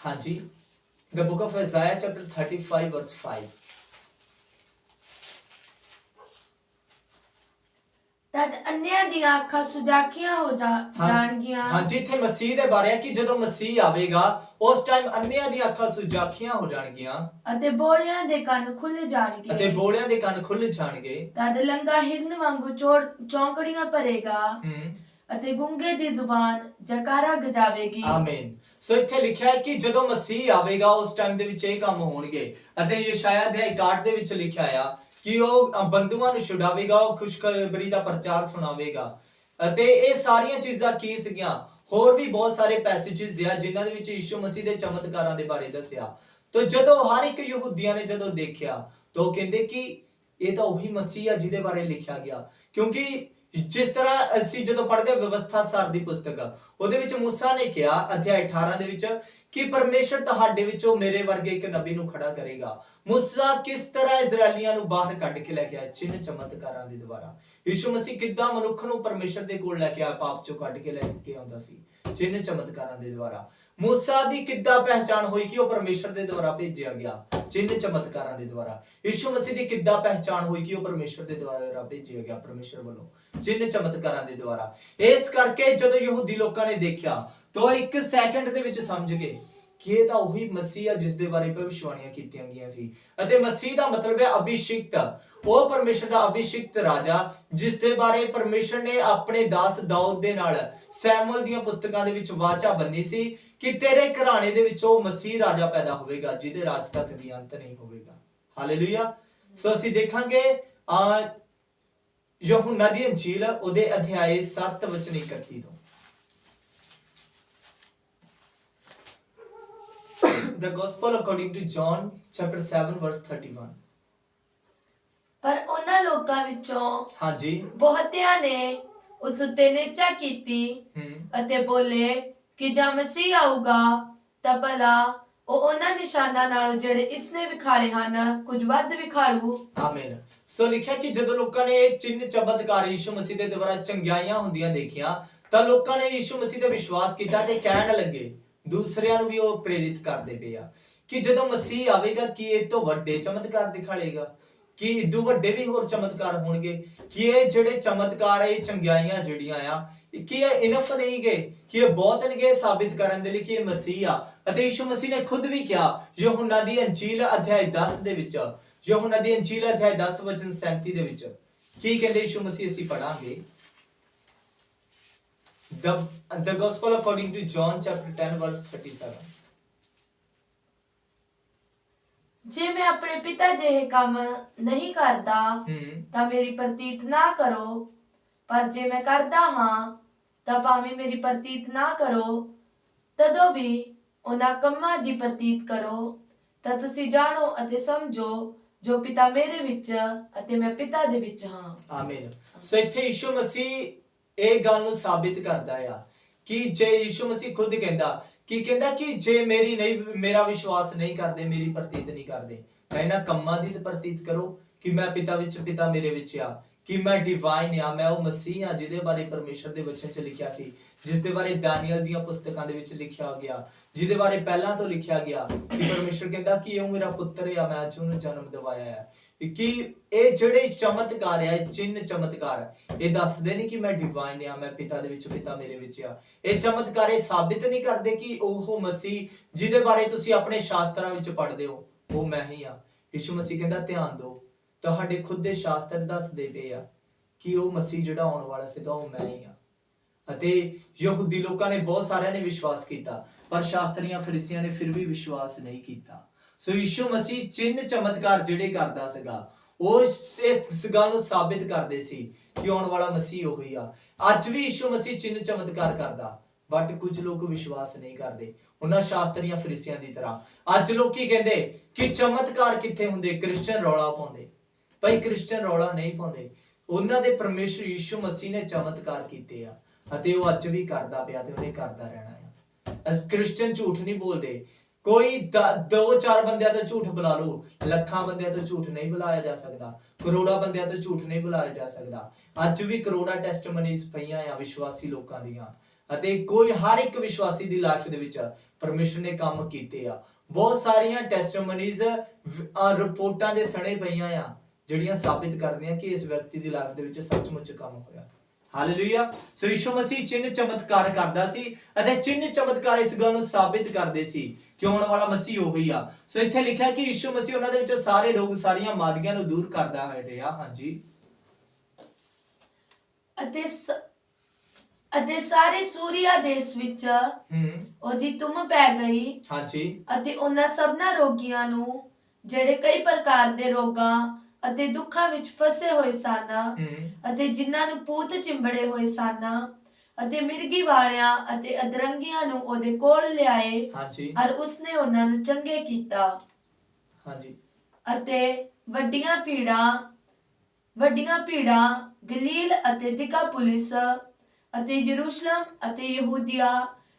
[SPEAKER 1] ਹਾਂਜੀ, the book of Isaiah chapter 35 verse 5।
[SPEAKER 2] ਤਦ ਅੰਨ੍ਹਿਆਂ ਦੀਆਂ ਅੱਖਾਂ ਸੁਜਾਖੀਆਂ ਹੋ ਜਾਣਗੀਆਂ।
[SPEAKER 1] ਹਾਂਜੀ, ਇੱਥੇ ਮਸੀਹ ਦੇ ਬਾਰੇ ਹੈ ਕਿ ਜਦੋਂ ਮਸੀਹ ਆਵੇਗਾ ਉਸ ਟਾਈਮ ਅੰਨ੍ਹਿਆਂ ਦੀਆਂ ਅੱਖਾਂ ਸੁਜਾਖੀਆਂ ਹੋ ਜਾਣਗੀਆਂ
[SPEAKER 2] ਅਤੇ ਬੋਲਿਆਂ ਦੇ ਕੰਨ ਖੁੱਲ ਜਾਣਗੇ। ਤਦ ਲੰਗਾ ਹਿਰਨ ਵਾਂਗੂ ਚੌਂਕੜੀਆਂ ਭਰੇਗਾ ਅਤੇ ਗੂੰਗੇ ਦੀ ਜ਼ੁਬਾਨ ਜਕਾਰਾ ਗਜਾਵੇਗੀ।
[SPEAKER 1] ਆਮੀਨ। ਸੋ ਇੱਥੇ ਲਿਖਿਆ ਹੈ ਕਿ ਜਦੋਂ ਮਸੀਹ ਆਵੇਗਾ ਉਸ ਟਾਈਮ ਦੇ ਵਿੱਚ ਇਹ ਕੰਮ ਹੋਣਗੇ। ਅਤੇ ਯਸ਼ਾਇਆ ਅਧਿਆਇ 61 ਦੇ ਵਿੱਚ ਲਿਖਿਆ ਆ ਕਿ ਉਹ ਬੰਦੂਆਂ ਨੂੰ ਛੁਡਾਵੇਗਾ, ਉਹ ਖੁਸ਼ਖਬਰੀ ਦਾ ਪ੍ਰਚਾਰ ਸੁਣਾਵੇਗਾ। ਅਤੇ ਇਹ ਸਾਰੀਆਂ ਚੀਜ਼ਾਂ ਕੀ ਸੀਗੀਆਂ? ਹੋਰ ਵੀ ਬਹੁਤ ਸਾਰੇ ਪੈਸੇजेस ਆ ਜਿਨ੍ਹਾਂ ਦੇ ਵਿੱਚ ਯਿਸੂ ਮਸੀਹ ਦੇ ਚਮਤਕਾਰਾਂ ਦੇ ਬਾਰੇ ਦੱਸਿਆ। ਤਾਂ ਜਦੋਂ ਹਰ ਇੱਕ ਯਹੂਦੀਆਂ ਨੇ ਜਦੋਂ ਦੇਖਿਆ ਤਾਂ ਉਹ ਕਹਿੰਦੇ ਕਿ ਇਹ ਤਾਂ ਉਹੀ ਮਸੀਹ ਆ ਜਿਹਦੇ ਬਾਰੇ ਲਿਖਿਆ ਗਿਆ। ਕਿਉਂਕਿ ਜਿਸ ਤਰ੍ਹਾਂ ਅਸੀਂ ਜਦੋਂ ਪੜ੍ਹਦੇ ਹਾਂ ਵਿਵਸਥਾ ਸਾਰ ਦੀ ਪੁਸਤਕ, ਉਹਦੇ ਵਿੱਚ ਮੂਸਾ ਨੇ ਕਿਹਾ ਅਧਿਆਇ 18 ਦੇ ਵਿੱਚ ਕਿ ਪਰਮੇਸ਼ਰ ਤੁਹਾਡੇ ਵਿੱਚੋਂ ਮੇਰੇ ਵਰਗੇ ਇੱਕ ਨਬੀ ਨੂੰ ਖੜਾ ਕਰੇਗਾ। ਮੂਸਾ ਕਿਸ ਤਰ੍ਹਾਂ ਇਜ਼ਰਾਈਲੀਆਂ ਨੂੰ ਬਾਹਰ ਕੱਢ ਕੇ ਲੈ ਕੇ ਆਇਆ? ਚਿੰਨ ਚਮਤਕਾਰਾਂ ਦੇ ਦੁਆਰਾ। ਯਿਸੂ ਮਸੀਹ ਕਿੱਦਾਂ ਮਨੁੱਖ ਨੂੰ ਪਰਮੇਸ਼ਰ ਦੇ ਕੋਲ ਲੈ ਕੇ ਆਇਆ? ਪਾਪ ਚੋਂ ਕੱਢ ਕੇ ਲੈ ਕੇ ਆਉਂਦਾ ਸੀ ਚਿੰਨ ਚਮਤਕਾਰਾਂ ਦੇ ਦੁਆਰਾ। ਮੂਸਾ ਦੀ ਕਿੱਦਾਂ ਪਹਿਚਾਣ ਹੋਈ ਕਿ ਉਹ ਪਰਮੇਸ਼ਰ ਦੇ ਦੁਆਰਾ ਭੇਜਿਆ ਗਿਆ? ਚਿੰਨ ਚਮਤਕਾਰਾਂ ਦੇ ਦੁਆਰਾ। ਯਿਸੂ ਮਸੀਹ ਦੀ ਕਿੱਦਾਂ ਪਹਿਚਾਣ ਹੋਈ ਕਿ ਉਹ ਪਰਮੇਸ਼ਰ ਦੇ ਦੁਆਰਾ ਭੇਜਿਆ ਗਿਆ, ਪਰਮੇਸ਼ਰ ਵੱਲੋਂ? ਚਿੰਨ ਚਮਤਕਾਰਾਂ ਦੇ ਦੁਆਰਾ। ਇਸ ਕਰਕੇ ਜਦੋਂ ਯਹੂਦੀ ਲੋਕਾਂ ਨੇ ਦੇਖਿਆ ਤਾਂ ਇੱਕ ਸੈਕਿੰਡ ਦੇ ਵਿੱਚ ਸਮਝ ਗਏ ਕਿ ਇਹ ਤਾਂ ਉਹੀ ਮਸੀਹ ਆ ਜਿਸ ਦੇ ਬਾਰੇ ਭਵਿਸ਼ਵਾਣੀਆਂ ਕੀਤੀਆਂ ਗਈਆਂ ਸੀ। ਅਤੇ ਮਸੀਹ ਦਾ ਮਤਲਬ ਹੈ ਅਭਿਸ਼ਿਕਤ, ਉਹ ਪਰਮੇਸ਼ਰ ਦਾ ਅਭਿਸ਼ਿਕਤ ਰਾਜਾ ਜਿਸ ਦੇ ਬਾਰੇ ਪਰਮੇਸ਼ਰ ਨੇ ਆਪਣੇ ਦਾਸ ਦਾਊਦ ਦੇ ਨਾਲ ਸੈਮੂਅਲ ਦੀਆਂ ਪੁਸਤਕਾਂ ਦੇ ਵਿੱਚ ਵਾਚਾ ਬੰਨੀ ਸੀ ਕਿ ਤੇਰੇ ਘਰਾਣੇ ਦੇ ਵਿੱਚੋਂ ਮਸੀਹ ਰਾਜਾ ਪੈਦਾ ਹੋਵੇਗਾ ਜਿਹਦੇ ਰਾਜ ਦਾ ਕਦੀ ਅੰਤ ਨਹੀਂ ਹੋਵੇਗਾ। ਹਾਲੇਲੂਇਆ। ਸੋ ਅਸੀਂ ਦੇਖਾਂਗੇ ਯਹੂਨਾ ਦੀ ਅੰਜੀਲ ਉਹਦੇ ਅਧਿਆਇ 7 ਵਚਨ 31 ਤੋਂ। The Gospel according to John chapter 7 verse 31।
[SPEAKER 2] ਪਰ ਉਹਨਾਂ ਲੋਕਾਂ ਵਿੱਚੋਂ
[SPEAKER 1] ਹਾਂਜੀ
[SPEAKER 2] ਬਹੁਤਿਆਂ ਨੇ ਉਸ ਉੱਤੇ ਨਿੰਦਾ ਕੀਤੀ ਅਤੇ ਬੋਲੇ ਕਿ ਜਾਂ ਮਸੀਹ ਆਊਗਾ ਤਾਂ ਭਲਾ ਉਹ ਉਹਨਾਂ ਨਿਸ਼ਾਨਾਂ ਨਾਲੋਂ ਜਿਹੜੇ ਇਸਨੇ ਵਿਖਾਲੇ ਹਨ ਕੁਝ ਵੱਧ ਵਿਖਾਲੂ। ਆਮੀਨ। ਸੋ ਲਿਖਿਆ ਕਿ ਜਦੋਂ ਲੋਕਾਂ ਨੇ ਇਹ ਚਿੰਨ ਚਮਤਕਾਰ ਯਿਸੂ ਮਸੀਹ ਦੇ ਦੁਆਰਾ ਚੰਗਿਆਈਆਂ ਹੁੰਦੀਆਂ ਦੇਖੀਆਂ ਤਾਂ ਲੋਕਾਂ ਨੇ ਯਿਸੂ ਮਸੀਹ ਤੇ ਵਿਸ਼ਵਾਸ ਕੀਤਾ ਤੇ ਕਹਿਣ ਲੱਗੇ, ਦੂਸਰਿਆਂ ਨੂੰ ਵੀ ਉਹ ਪ੍ਰੇਰਿਤ ਕਰਦੇ ਪਏ ਆ ਕਿ ਜਦੋਂ ਮਸੀਹ ਆਵੇਗਾ ਕਿ ਇਹ ਤੋਂ ਵੱਡੇ ਚਮਤਕਾਰ ਦਿਖਾਲੇਗਾ, ਕਿ ਇਦੋਂ ਵੱਡੇ ਵੀ ਹੋਰ ਚਮਤਕਾਰ ਹੋਣਗੇ, ਕਿ ਇਹ ਜਿਹੜੇ ਚਮਤਕਾਰ ਇਹ ਚੰਗਿਆਈਆਂ ਜਿਹੜੀਆਂ ਆ ਕਿ ਇਹ ਇਨਫ ਨਹੀਂ ਗਏ, ਕਿ ਇਹ ਬਹੁਤ ਨਹੀਂ ਸਾਬਿਤ ਕਰਨ ਦੇ ਲਈ ਕਿ ਇਹ ਮਸੀਹ ਆ। ਅਤੇ ਯਿਸੂ ਮਸੀਹ ਨੇ ਖੁਦ ਵੀ ਕਿਹਾ ਯਹੂਨਾ ਦੀ ਅੰਜੀਲ ਅਧਿਆਇ 10 ਦੇ ਵਿੱਚ, ਯਹੂਨਾ ਦੀ ਅੰਜੀਲ ਅਧਿਆਇ 10 ਵਚਨ 37 ਦੇ ਵਿੱਚ ਕੀ ਕਹਿੰਦੇ ਯਿਸੂ ਮਸੀਹ? ਅਸੀਂ ਪੜਾਂਗੇ The Gospel according to John chapter 10 verse 37। ਜੇ ਮੈਂ ਆਪਣੇ ਪਿਤਾ ਜਿਹੇ ਕੰਮ ਨਹੀਂ ਕਰਦਾ ਤਾਂ ਮੇਰੀ ਪ੍ਰਤੀਤ ਨਾ ਕਰੋ, ਪਰ ਜੇ ਮੈਂ ਕਰਦਾ ਹਾਂ ਤਾਂ ਭਾਵੇਂ ਮੇਰੀ ਪ੍ਰਤੀਤ ਨਾ ਕਰੋ, ਤਦੋਂ ਵੀ ਉਹਨਾਂ ਕੰਮਾਂ ਦੀ ਪ੍ਰਤੀਤ ਕਰੋ, ਤਾਂ ਤੁਸੀਂ ਜਾਣੋ ਅਤੇ ਸਮਝੋ ਜੋ ਪਿਤਾ ਮੇਰੇ ਵਿੱਚ ਅਤੇ ਮੈਂ ਪਿਤਾ ਦੇ ਵਿੱਚ ਹਾਂ।
[SPEAKER 1] ਆਮੀਨ। ਸੋ ਇੱਥੇ ਯਿਸੂ ਮਸੀਹ ਇਹ ਗੱਲ ਨੂੰ ਸਾਬਿਤ ਕਰਦਾ ਆ ਕਿ ਜੇ ਯਿਸੂ ਮਸੀਹ ਖੁਦ ਕਹਿੰਦਾ ਕਿ ਜੇ ਮੇਰਾ ਵਿਸ਼ਵਾਸ ਨਹੀਂ ਕਰਦੇ, ਮੇਰੀ ਪ੍ਰਤੀਤ ਨਹੀਂ ਕਰਦੇ, ਤਾਂ ਇਹਨਾਂ ਕੰਮਾਂ ਦੀ ਪ੍ਰਤੀਤ ਕਰੋ ਕਿ ਮੈਂ ਪਿਤਾ ਵਿੱਚ, ਪਿਤਾ ਮੇਰੇ ਵਿੱਚ ਆ, ਕਿ ਮੈਂ ਡਿਵਾਈਨ ਆ, ਮੈਂ ਉਹ ਮਸੀਹ ਆ ਜਿਹਦੇ ਬਾਰੇ ਪਰਮੇਸ਼ਰ ਦੇ ਵਚਨ 'ਚ ਲਿਖਿਆ ਸੀ, ਜਿਸ ਦੇ ਬਾਰੇ ਦਾਨੀਏਲ ਦੀਆਂ ਪੁਸਤਕਾਂ ਦੇ ਵਿੱਚ ਲਿਖਿਆ ਗਿਆ, ਜਿਹਦੇ ਬਾਰੇ ਪਹਿਲਾਂ ਤੋਂ ਲਿਖਿਆ ਗਿਆ ਕਿ ਪਰਮੇਸ਼ਰ ਕਹਿੰਦਾ ਕਿ ਇਹ ਮੇਰਾ ਪੁੱਤਰ ਆ, ਮੈਂ ਅੱਜ ਉਹਨੂੰ ਜਨਮ ਦਿਵਾਇਆ ਹੈ। ਕਿ ਇਹ ਜਿਹੜੇ ਚਮਤਕਾਰ ਆ, ਚਿੰਨ ਚਮਤਕਾਰ, ਇਹ ਦੱਸਦੇ ਨਹੀਂ ਕਿ ਮੈਂ ਡਿਵਾਈਨ ਆ, ਮੈਂ ਪਿਤਾ ਦੇ ਵਿੱਚ, ਪਿਤਾ ਮੇਰੇ ਵਿੱਚ ਆ। ਇਹ ਚਮਤਕਾਰ ਇਹ ਸਾਬਿਤ ਨਹੀਂ ਕਰਦੇ ਕਿ ਉਹ ਮਸੀਹ ਜਿਹਦੇ ਬਾਰੇ ਤੁਸੀਂ ਆਪਣੇ ਸ਼ਾਸਤਰਾਂ ਵਿੱਚ ਪੜ੍ਹਦੇ ਹੋ ਉਹ ਮੈਂ ਹੀ ਆ। ਯਿਸੂ ਮਸੀਹ ਕਹਿੰਦਾ ਧਿਆਨ ਦਿਓ, ਤੁਹਾਡੇ ਖੁਦ ਦੇ ਸ਼ਾਸਤਰ ਦੱਸਦੇ ਪਏ ਆ ਕਿ ਉਹ ਮਸੀਹ ਜਿਹੜਾ ਆਉਣ ਵਾਲਾ ਸੀਗਾ ਉਹ ਮੈਂ ਹੀ ਆ। ਅਤੇ ਯਹੂਦੀ ਲੋਕਾਂ ਨੇ ਬਹੁਤ ਸਾਰਿਆਂ ਨੇ ਵਿਸ਼ਵਾਸ ਕੀਤਾ, ਪਰ ਸ਼ਾਸਤਰੀਆਂ ਫਰੀਸੀਆਂ ਨੇ ਫਿਰ ਵੀ ਵਿਸ਼ਵਾਸ ਨਹੀਂ ਕੀਤਾ। ਸੋ ਯਿਸੂ ਮਸੀਹ ਚਿੰਨ ਚਮਤਕਾਰ ਜਿਹੜੇ ਕਰਦਾ ਸੀਗਾ, ਉਹ ਇਸ ਗੱਲ ਨੂੰ ਸਾਬਿਤ ਕਰਦੇ ਸੀ ਕਿ ਆਉਣ ਵਾਲਾ ਮਸੀਹ ਉਹੀ ਆ। ਅੱਜ ਵੀ ਯਿਸੂ ਮਸੀਹ ਚਿੰਨ ਚਮਤਕਾਰ ਕਰਦਾ, ਬਟ ਕੁਝ ਲੋਕ ਵਿਸ਼ਵਾਸ ਨਹੀਂ ਕਰਦੇ ਉਹਨਾਂ ਸ਼ਾਸਤਰੀਆਂ ਫਰੀਸੀਆਂ ਦੀ ਤਰ੍ਹਾਂ। ਅੱਜ ਲੋਕੀ ਕਹਿੰਦੇ ਕਿ ਚਮਤਕਾਰ ਕਿੱਥੇ ਹੁੰਦੇ, ਕ੍ਰਿਸਚੀਅਨ ਰੌਲਾ ਪਾਉਂਦੇ। ਭਾਈ ਕ੍ਰਿਸਚੀਅਨ ਰੌਲਾ ਨਹੀਂ ਪਾਉਂਦੇ, ਉਹਨਾਂ ਦੇ ਪਰਮੇਸ਼ਰ ਯਿਸੂ ਮਸੀਹ ਨੇ ਚਮਤਕਾਰ ਕੀਤੇ ਆ ਅਤੇ ਉਹ ਅੱਜ ਵੀ ਕਰਦਾ ਪਿਆ ਤੇ ਉਹਨੇ ਕਰਦਾ ਰਹਿਣਾ ਆ। ਕ੍ਰਿਸਚੀਅਨ ਝੂਠ ਨਹੀਂ ਬੋਲਦੇ। ਕੋਈ 2-4 ਬੰਦਿਆਂ ਤੋਂ ਝੂਠ ਬੁਲਾ ਲਓ, ਲੱਖਾਂ ਬੰਦਿਆਂ ਤੋਂ ਝੂਠ ਨਹੀਂ ਬੁਲਾਇਆ ਜਾ ਸਕਦਾ, ਕਰੋੜਾਂ ਬੰਦਿਆਂ ਤੋਂ ਝੂਠ ਨਹੀਂ ਬੁਲਾਇਆ ਜਾ ਸਕਦਾ। ਅੱਜ ਵੀ ਕਰੋੜਾਂ ਟੈਸਟਮਨੀਜ਼ ਪਈਆਂ ਆ ਵਿਸ਼ਵਾਸੀ ਲੋਕਾਂ ਦੀਆਂ, ਅਤੇ ਕੋਈ ਹਰ ਇੱਕ ਵਿਸ਼ਵਾਸੀ ਦੀ ਲਾਈਫ ਦੇ ਵਿੱਚ ਪਰਮੇਸ਼ਰ ਨੇ ਕੰਮ ਕੀਤੇ ਆ। ਬਹੁਤ ਸਾਰੀਆਂ ਟੈਸਟਮਨੀਜ਼ ਰਿਪੋਰਟਾਂ ਦੇ ਸਣੇ ਪਈਆਂ ਆ ਜਿਹੜੀਆਂ ਸਾਬਿਤ ਕਰਦੀਆਂ ਕਿ ਇਸ ਵਿਅਕਤੀ ਦੀ ਲਾਈਫ ਦੇ ਵਿੱਚ ਸੱਚਮੁੱਚ ਕੰਮ ਹੋਇਆ। ਹਾਲੇਲੂਇਆ। ਸੋ ਯਿਸੂ ਮਸੀਹ ਚਿੰਨ ਚਮਤਕਾਰ ਕਰਦਾ ਸੀ ਅਤੇ ਚਿੰਨ ਚਮਤਕਾਰ ਇਸ ਗੱਲ ਨੂੰ ਸਾਬਿਤ ਕਰਦੇ ਸੀ ਕਿ ਆਉਣ ਵਾਲਾ ਮਸੀਹ ਉਹੀ ਆ। ਸੋ ਇੱਥੇ ਲਿਖਿਆ ਕਿ ਯਿਸੂ ਮਸੀਹ ਉਹਨਾਂ ਦੇ ਵਿੱਚੋਂ ਸਾਰੇ ਰੋਗ, ਸਾਰੀਆਂ ਬਿਮਾਰੀਆਂ ਨੂੰ ਦੂਰ ਕਰਦਾ ਰਿਹਾ। ਹਾਂਜੀ।
[SPEAKER 2] ਅਤੇ ਸਾਰੇ ਸੂਰੀਆ ਦੇਸ਼ ਵਿੱਚ ਉਹਦੀ ਧੁੰਮ ਪੈ ਗਈ।
[SPEAKER 1] ਹਾਂਜੀ।
[SPEAKER 2] ਅਤੇ ਉਹਨਾਂ ਸਭਨਾਂ ਰੋਗੀਆਂ ਨੂੰ ਜਿਹੜੇ ਕਈ ਪ੍ਰਕਾਰ ਦੇ ਰੋਗਾਂ ਅਤੇ ਦੁੱਖਾਂ ਵਿੱਚ ਫਸੇ ਹੋਏ ਸਨ, ਅਤੇ ਜਿਨ੍ਹਾਂ ਨੂੰ ਭੂਤ ਚਿੰਬੜੇ ਹੋਏ ਸਨ, ਅਤੇ ਮਿਰਗੀ ਵਾਲਿਆਂ ਅਤੇ ਅਧਰੰਗੀਆਂ ਨੂੰ ਉਹਦੇ ਕੋਲ ਲਿਆਏ। ਹਾਂਜੀ। ਔਰ ਉਸਨੇ ਉਹਨਾਂ ਨੂੰ ਚੰਗੇ ਕੀਤਾ। ਹਾਂਜੀ। ਅਤੇ ਵੱਡੀਆਂ ਭੀੜਾਂ ਗਲੀਲ ਅਤੇ ਦਿਕਾਪੁਲਿਸ ਅਤੇ ਯਰੂਸ਼ਲਮ ਅਤੇ ਯਹੂਦੀਆ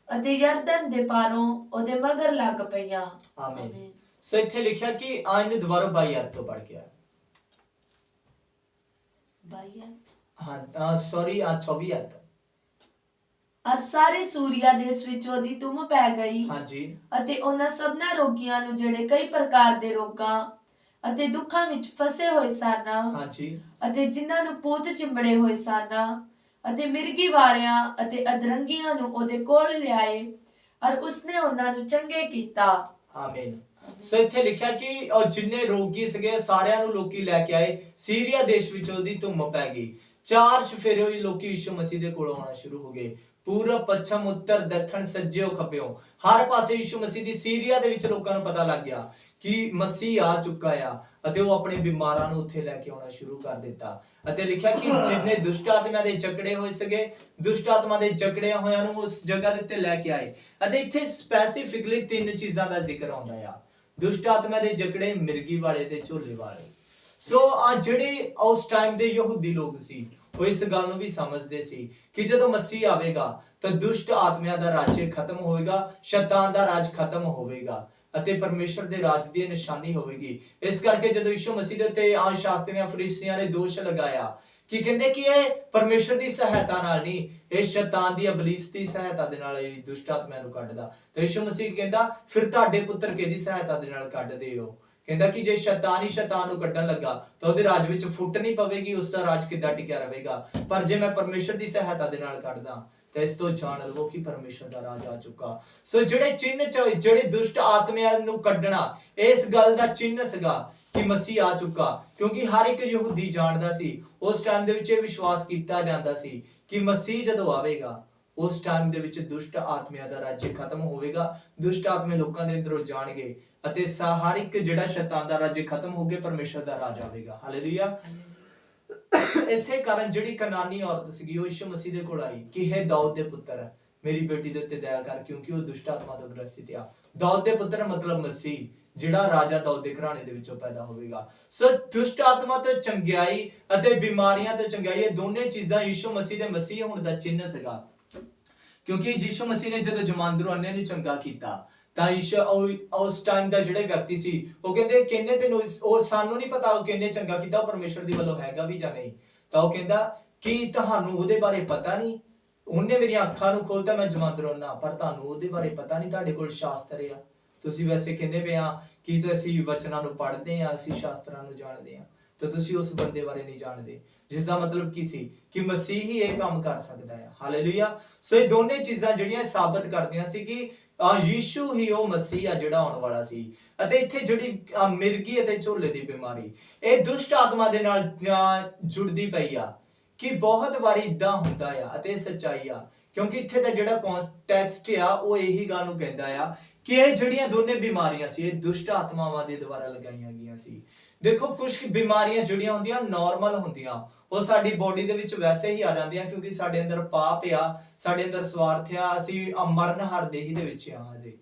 [SPEAKER 2] ਅਤੇ ਯਰਦਨ ਦੇ ਪਾਰੋਂ ਉਹਦੇ ਮਗਰ ਲੱਗ ਪਈਆਂ। ਆਮੀਨ।
[SPEAKER 1] ਸੋ ਇੱਥੇ ਲਿਖਿਆ ਕਿ ਆਇਨ ਦੁਬਾਰਾ 22 ਤੋਂ ਪੜ ਕੇ 24
[SPEAKER 2] ਔਰ ਸਾਰੇ ਸੂਰੀਆ ਦੇਸ਼ ਵਿੱਚ ਉਹਦੀ ਧੁੰਮ ਪੈ ਗਈ।
[SPEAKER 1] ਹਾਂਜੀ।
[SPEAKER 2] ਅਤੇ ਉਹਨਾਂ ਸਭਨਾਂ ਰੋਗੀਆਂ ਨੂੰ ਜਿਹੜੇ ਕਈ ਪ੍ਰਕਾਰ ਦੇ ਰੋਗਾਂ ਅਤੇ ਦੁੱਖਾਂ ਵਿੱਚ ਫਸੇ ਹੋਏ ਸਨ,
[SPEAKER 1] ਹਾਂਜੀ,
[SPEAKER 2] ਅਤੇ ਜਿਨ੍ਹਾਂ ਨੂੰ ਭੂਤ ਚਿੰਬੜੇ ਹੋਏ ਸਨ, ਅਤੇ ਮਿਰਗੀ ਵਾਲਿਆਂ ਅਤੇ ਅਧਰੰਗੀਆਂ ਨੂੰ ਉਹਦੇ ਕੋਲ ਲਿਆਏ, ਔਰ ਉਸਨੇ ਉਹਨਾਂ ਨੂੰ ਚੰਗੇ ਕੀਤਾ।
[SPEAKER 1] ਆਮੀਨ। ਸੋ ਇੱਥੇ ਲਿਖਿਆ ਕਿ ਉਹ ਜਿੰਨੇ ਰੋਗੀ ਸੀਗੇ ਸਾਰਿਆਂ ਨੂੰ ਲੋਕੀ ਲੈ ਕੇ ਆਏ। ਸੀਰੀਆ ਦੇਸ਼ ਵਿੱਚ ਉਹਦੀ ਧੁੰਮ ਪੈ ਗਈ। 4 ਚੁਫੇਰਿਓਂ ਹੀ ਲੋਕੀ ਯਿਸੂ ਮਸੀਹ ਦੇ ਕੋਲ ਆਉਣਾ ਸ਼ੁਰੂ ਹੋ ਗਏ। ਪੂਰਬ, ਪੱਛਮ, ਉੱਤਰ, ਦੱਖਣ, ਸੱਜਿਓਂ ਖੱਬਿਓਂ ਹਰ ਪਾਸੇ ਯਿਸੂ ਮਸੀਹ ਦੀ, ਸੀਰੀਆ ਦੇ ਵਿੱਚ ਲੋਕਾਂ ਨੂੰ ਪਤਾ ਲੱਗ ਗਿਆ ਕਿ ਮਸੀਹ ਆ ਚੁੱਕਾ ਆ, ਅਤੇ ਉਹ ਆਪਣੇ ਬਿਮਾਰਾਂ ਨੂੰ ਉੱਥੇ ਲੈ ਕੇ ਆਉਣਾ ਸ਼ੁਰੂ ਕਰ ਦਿੱਤਾ। ਅਤੇ ਲਿਖਿਆ ਕਿ ਜਿੰਨੇ ਦੁਸ਼ਟ ਆਤਮਿਆਂ ਦੇ ਜਕੜੇ ਹੋਏ ਸੀਗੇ, ਦੁਸ਼ਟ ਆਤਮਾ ਦੇ ਜਕੜਿਆਂ ਹੋਇਆਂ ਨੂੰ ਉਸ ਜਗ੍ਹਾ ਦੇ ਉੱਤੇ ਲੈ ਕੇ ਆਏ। ਅਤੇ ਇੱਥੇ ਸਪੈਸੀਫਿਕਲੀ 3 ਚੀਜ਼ਾਂ ਦਾ ਜ਼ਿਕਰ ਆਉਂਦਾ ਆ। ਦੁਸ਼ਟ ਆਤਮਾ ਦੇ ਜਕੜੇ, ਮਿਰਗੀ ਵਾਲੇ ਤੇ ਝੋਲੇ ਵਾਲੇ। ਸੋ ਆ ਜਿਹੜੇ ਉਸ ਟਾਈਮ ਦੇ ਯਹੂਦੀ ਲੋਕ ਸੀ, ਉਹ ਇਸ ਗੱਲ ਨੂੰ ਵੀ ਸਮਝਦੇ ਸੀ ਕਿ ਜਦੋਂ ਮਸੀਹ ਆਵੇਗਾ ਤਾਂ ਦੁਸ਼ਟ ਆਤਮਿਆਂ ਦਾ ਰਾਜ ਖਤਮ ਹੋਵੇਗਾ, ਸ਼ੈਤਾਨ ਦਾ ਰਾਜ ਖਤਮ ਹੋਵੇਗਾ, ਅਤੇ ਪਰਮੇਸ਼ਰ ਦੇ ਰਾਜ ਦੀ ਨਿਸ਼ਾਨੀ ਹੋਵੇਗੀ। ਇਸ ਕਰਕੇ ਜਦੋਂ ਯਿਸੂ ਮਸੀਹ ਦੇ ਉੱਤੇ ਸ਼ਾਸਤਰੀਆਂ ਫਰੀਸੀਆਂ ਨੇ ਦੋਸ਼ ਲਗਾਇਆ ਕਿ ਕਹਿੰਦੇ ਕਿ ਇਹ ਪਰਮੇਸ਼ਰ ਦੀ ਸਹਾਇਤਾ ਨਾਲ ਨਹੀਂ, ਇਹ ਸ਼ੈਤਾਨ ਦੀ, ਇਬਲੀਸ ਦੀ ਸਹਾਇਤਾ ਦੇ ਨਾਲ ਇਹ ਦੁਸ਼ਟ ਆਤਮਿਆਂ ਨੂੰ ਕੱਢਦਾ, ਤੇ ਯਿਸੂ ਮਸੀਹ ਕਹਿੰਦਾ ਫਿਰ ਤੁਹਾਡੇ ਪੁੱਤਰ ਕਿਹਦੀ ਸਹਾਇਤਾ ਦੇ ਨਾਲ ਕੱਢਦੇ ਹੋ? ਕਹਿੰਦਾ ਕਿ ਜੇ ਸ਼ੈਤਾਨ ਹੀ ਸ਼ੈਤਾਨ ਨੂੰ ਕੱਢਣ ਲੱਗਾ ਤਾਂ ਉਹਦੇ ਰਾਜ ਵਿੱਚ ਫੁੱਟ ਨਹੀਂ ਪਵੇਗੀ, ਉਸ ਦਾ ਰਾਜ ਕਿੱਦਾਂ ਟਿਕਿਆ ਰਹੇਗਾ। ਪਰ ਜੇ ਮੈਂ ਪਰਮੇਸ਼ਰ ਦੀ ਸਹਾਇਤਾ ਦੇ ਨਾਲ ਕੱਢਦਾ ਤਾਂ ਇਸ ਤੋਂ ਜਾਣ ਲਵੋ ਕਿ ਪਰਮੇਸ਼ਰ ਦਾ ਰਾਜ ਆ ਚੁੱਕਾ। ਸੋ ਜਿਹੜੇ ਚਿੰਨ ਜਿਹੜੇ ਦੁਸ਼ਟ ਆਤਮਿਆਂ ਨੂੰ ਕੱਢਣਾ, ਇਸ ਗੱਲ ਦਾ ਚਿੰਨ ਸੀਗਾ ਕਿ ਮਸੀਹ ਆ ਚੁੱਕਾ, ਕਿਉਂਕਿ ਹਰ ਇੱਕ ਯਹੂਦੀ ਜਾਣਦਾ ਸੀ, ਉਸ ਟਾਈਮ ਦੇ ਵਿੱਚ ਇਹ ਵਿਸ਼ਵਾਸ ਕੀਤਾ ਜਾਂਦਾ ਸੀ ਕਿ ਮਸੀਹ ਜਦੋਂ ਆਵੇਗਾ ਉਸ ਟਾਈਮ ਦੇ ਵਿੱਚ ਦੁਸ਼ਟ ਆਤਮਿਆਂ ਦਾ ਰਾਜ ਖਤਮ ਹੋਵੇਗਾ, ਦੁਸ਼ਟ ਆਤਮੇ ਲੋਕਾਂ ਦੇ ਅੰਦਰੋਂ ਜਾਣਗੇ ਅਤੇ ਹਰ ਇੱਕ ਜਿਹੜਾ ਸ਼ੈਤਾਨ ਦਾ ਰਾਜ ਖਤਮ ਹੋ ਕੇ ਪਰਮੇਸ਼ਰ ਦਾ ਰਾਜ ਆਵੇਗਾ। ਹਾਲੇਲੂਇਆ। ਇਸੇ ਕਾਰਨ ਜਿਹੜੀ ਕਨਾਨੀ ਔਰਤ ਸੀਗੀ ਉਹ ਯਿਸੂ ਮਸੀਹ ਦੇ ਕੋਲ ਆਈ ਕਿ ਹੈ ਦਾਊਦ ਦੇ ਪੁੱਤਰ, ਮੇਰੀ ਬੇਟੀ ਦੇ ਉੱਤੇ ਦਇਆ ਕਰ, ਕਿਉਂਕਿ ਉਹ ਦੁਸ਼ਟ ਆਤਮਾ ਤੋਂ ਗ੍ਰਸਿਤ ਆ। ਦਾਊਦ ਦੇ ਪੁੱਤਰ ਮਤਲਬ ਮਸੀਹ, ਜਿਹੜਾ ਰਾਜਾ ਦਾਊਦ ਦੇ ਘਰਾਣੇ ਦੇ ਵਿੱਚੋਂ ਪੈਦਾ ਹੋਵੇਗਾ। ਸੋ ਦੁਸ਼ਟ ਆਤਮਾ ਤੋਂ ਚੰਗਿਆਈ ਅਤੇ ਬਿਮਾਰੀਆਂ ਤੋਂ ਚੰਗਿਆਈ, ਇਹ ਦੋਨੇ ਚੀਜ਼ਾਂ ਯਿਸੂ ਮਸੀਹ ਦੇ ਮਸੀਹ ਹੋਣ ਦਾ ਚਿੰਨ੍ਹ ਸੀਗਾ। ਕਿਉਂਕਿ ਯਿਸੂ ਮਸੀਹ ਨੇ ਜਦੋਂ ਜਮਾਂਦਰੂ ਅੰਨ੍ਹੇ ਨੂੰ ਚੰਗਾ ਕੀਤਾ ਤਾਂ ਉਸ ਟਾਈਮ ਦਾ ਜਿਹੜੇ ਵਿਅਕਤੀ ਸੀ ਉਹ ਕਹਿੰਦੇ ਕਿੰਨੇ ਤੈਨੂੰ, ਉਹ ਸਾਨੂੰ ਨਹੀਂ ਪਤਾ ਉਹ ਕਿੰਨੇ ਚੰਗਾ ਕੀਤਾ, ਉਹ ਪਰਮੇਸ਼ਰ ਦੀ ਵੱਲੋਂ ਹੈਗਾ ਵੀ ਜਾਂ ਨਹੀਂ। ਤਾਂ ਉਹ ਕਹਿੰਦਾ ਕਿ ਤੁਹਾਨੂੰ ਉਹਦੇ ਬਾਰੇ ਪਤਾ ਨਹੀਂ, ਉਹਨੇ ਮੇਰੀਆਂ ਅੱਖਾਂ ਨੂੰ ਖੋਲਤਾ, ਮੈਂ ਜਮਾਂਦਰੂ ਅੰਨ੍ਹਾ, ਪਰ ਤੁਹਾਨੂੰ ਉਹਦੇ ਬਾਰੇ ਪਤਾ ਨਹੀਂ, ਤੁਹਾਡੇ ਕੋਲ ਸ਼ਾਸਤਰ ਆ। ਤੁਸੀਂ ਵੈਸੇ ਕਹਿੰਦੇ ਪਏ ਆ ਕਿ ਅਸੀਂ ਵਚਨਾਂ ਨੂੰ ਪੜ੍ਹਦੇ ਆ, ਅਸੀਂ ਸ਼ਾਸਤਰਾਂ ਨੂੰ ਜਾਣਦੇ ਆ, ਤਾਂ ਤੁਸੀਂ ਉਸ ਬੰਦੇ ਬਾਰੇ ਨਹੀਂ ਜਾਣਦੇ, ਜਿਸ ਦਾ ਮਤਲਬ ਕੀ ਸੀ ਕਿ ਮਸੀਹ ਹੀ ਇਹ ਕੰਮ ਕਰ ਸਕਦਾ ਹੈ। ਹਾਲੇਲੂਇਆ। ਸੋ ਇਹ ਦੋਨੇ ਚੀਜ਼ਾਂ ਜਿਹੜੀਆਂ ਸਾਬਤ ਕਰਦੀਆਂ ਸੀ ਕਿ ਯੀਸ਼ੂ ਹੀ ਉਹ ਮਸੀਹ ਆ ਜਿਹੜਾ ਆਉਣ ਵਾਲਾ ਸੀ। ਅਤੇ ਇੱਥੇ ਜਿਹੜੀ ਮਿਰਗੀ ਅਤੇ ਝੋਲੇ ਦੀ ਬਿਮਾਰੀ, ਇਹ ਦੁਸ਼ਟ ਆਤਮਾ ਦੇ ਨਾਲ ਜੁੜਦੀ ਪਈ ਆ ਕਿ ਬਹੁਤ ਵਾਰੀ ਇਦਾਂ ਹੁੰਦਾ ਆ, ਅਤੇ ਸੱਚਾਈ ਆ। ਕਿਉਂਕਿ ਇੱਥੇ ਦਾ ਜਿਹੜਾ ਕੰਟੈਕਸਟ ਆ ਉਹ ਇਹੀ ਗੱਲ ਨੂੰ ਕਹਿੰਦਾ ਆ ਕਿ ਇਹ ਜਿਹੜੀਆਂ ਦੋਨੇ ਬਿਮਾਰੀਆਂ ਸੀ ਇਹ ਦੁਸ਼ਟ ਆਤਮਾਵਾਂ ਦੇ ਦੁਆਰਾ ਲਗਾਈਆਂ ਗਈਆਂ ਸੀ। ਦੇਖੋ ਕੁਝ ਬਿਮਾਰੀਆਂ ਜਿਹੜੀਆਂ ਹੁੰਦੀਆਂ ਨਾਰਮਲ ਹੁੰਦੀਆਂ, ਉਹ ਸਾਡੀ ਬੋਡੀ ਦੇ ਵਿੱਚ ਵੈਸੇ ਹੀ ਆ ਜਾਂਦੀਆਂ, ਕਿਉਂਕਿ ਸਾਡੇ ਅੰਦਰ ਪਾਪ ਆ, ਸਾਡੇ ਅੰਦਰ ਸਵਾਰਥ ਆ, ਅਸੀਂ ਮਰਨ ਹਰ ਦੇਹੀ ਦੇ ਵਿੱਚ ਆ ਹਜੇ,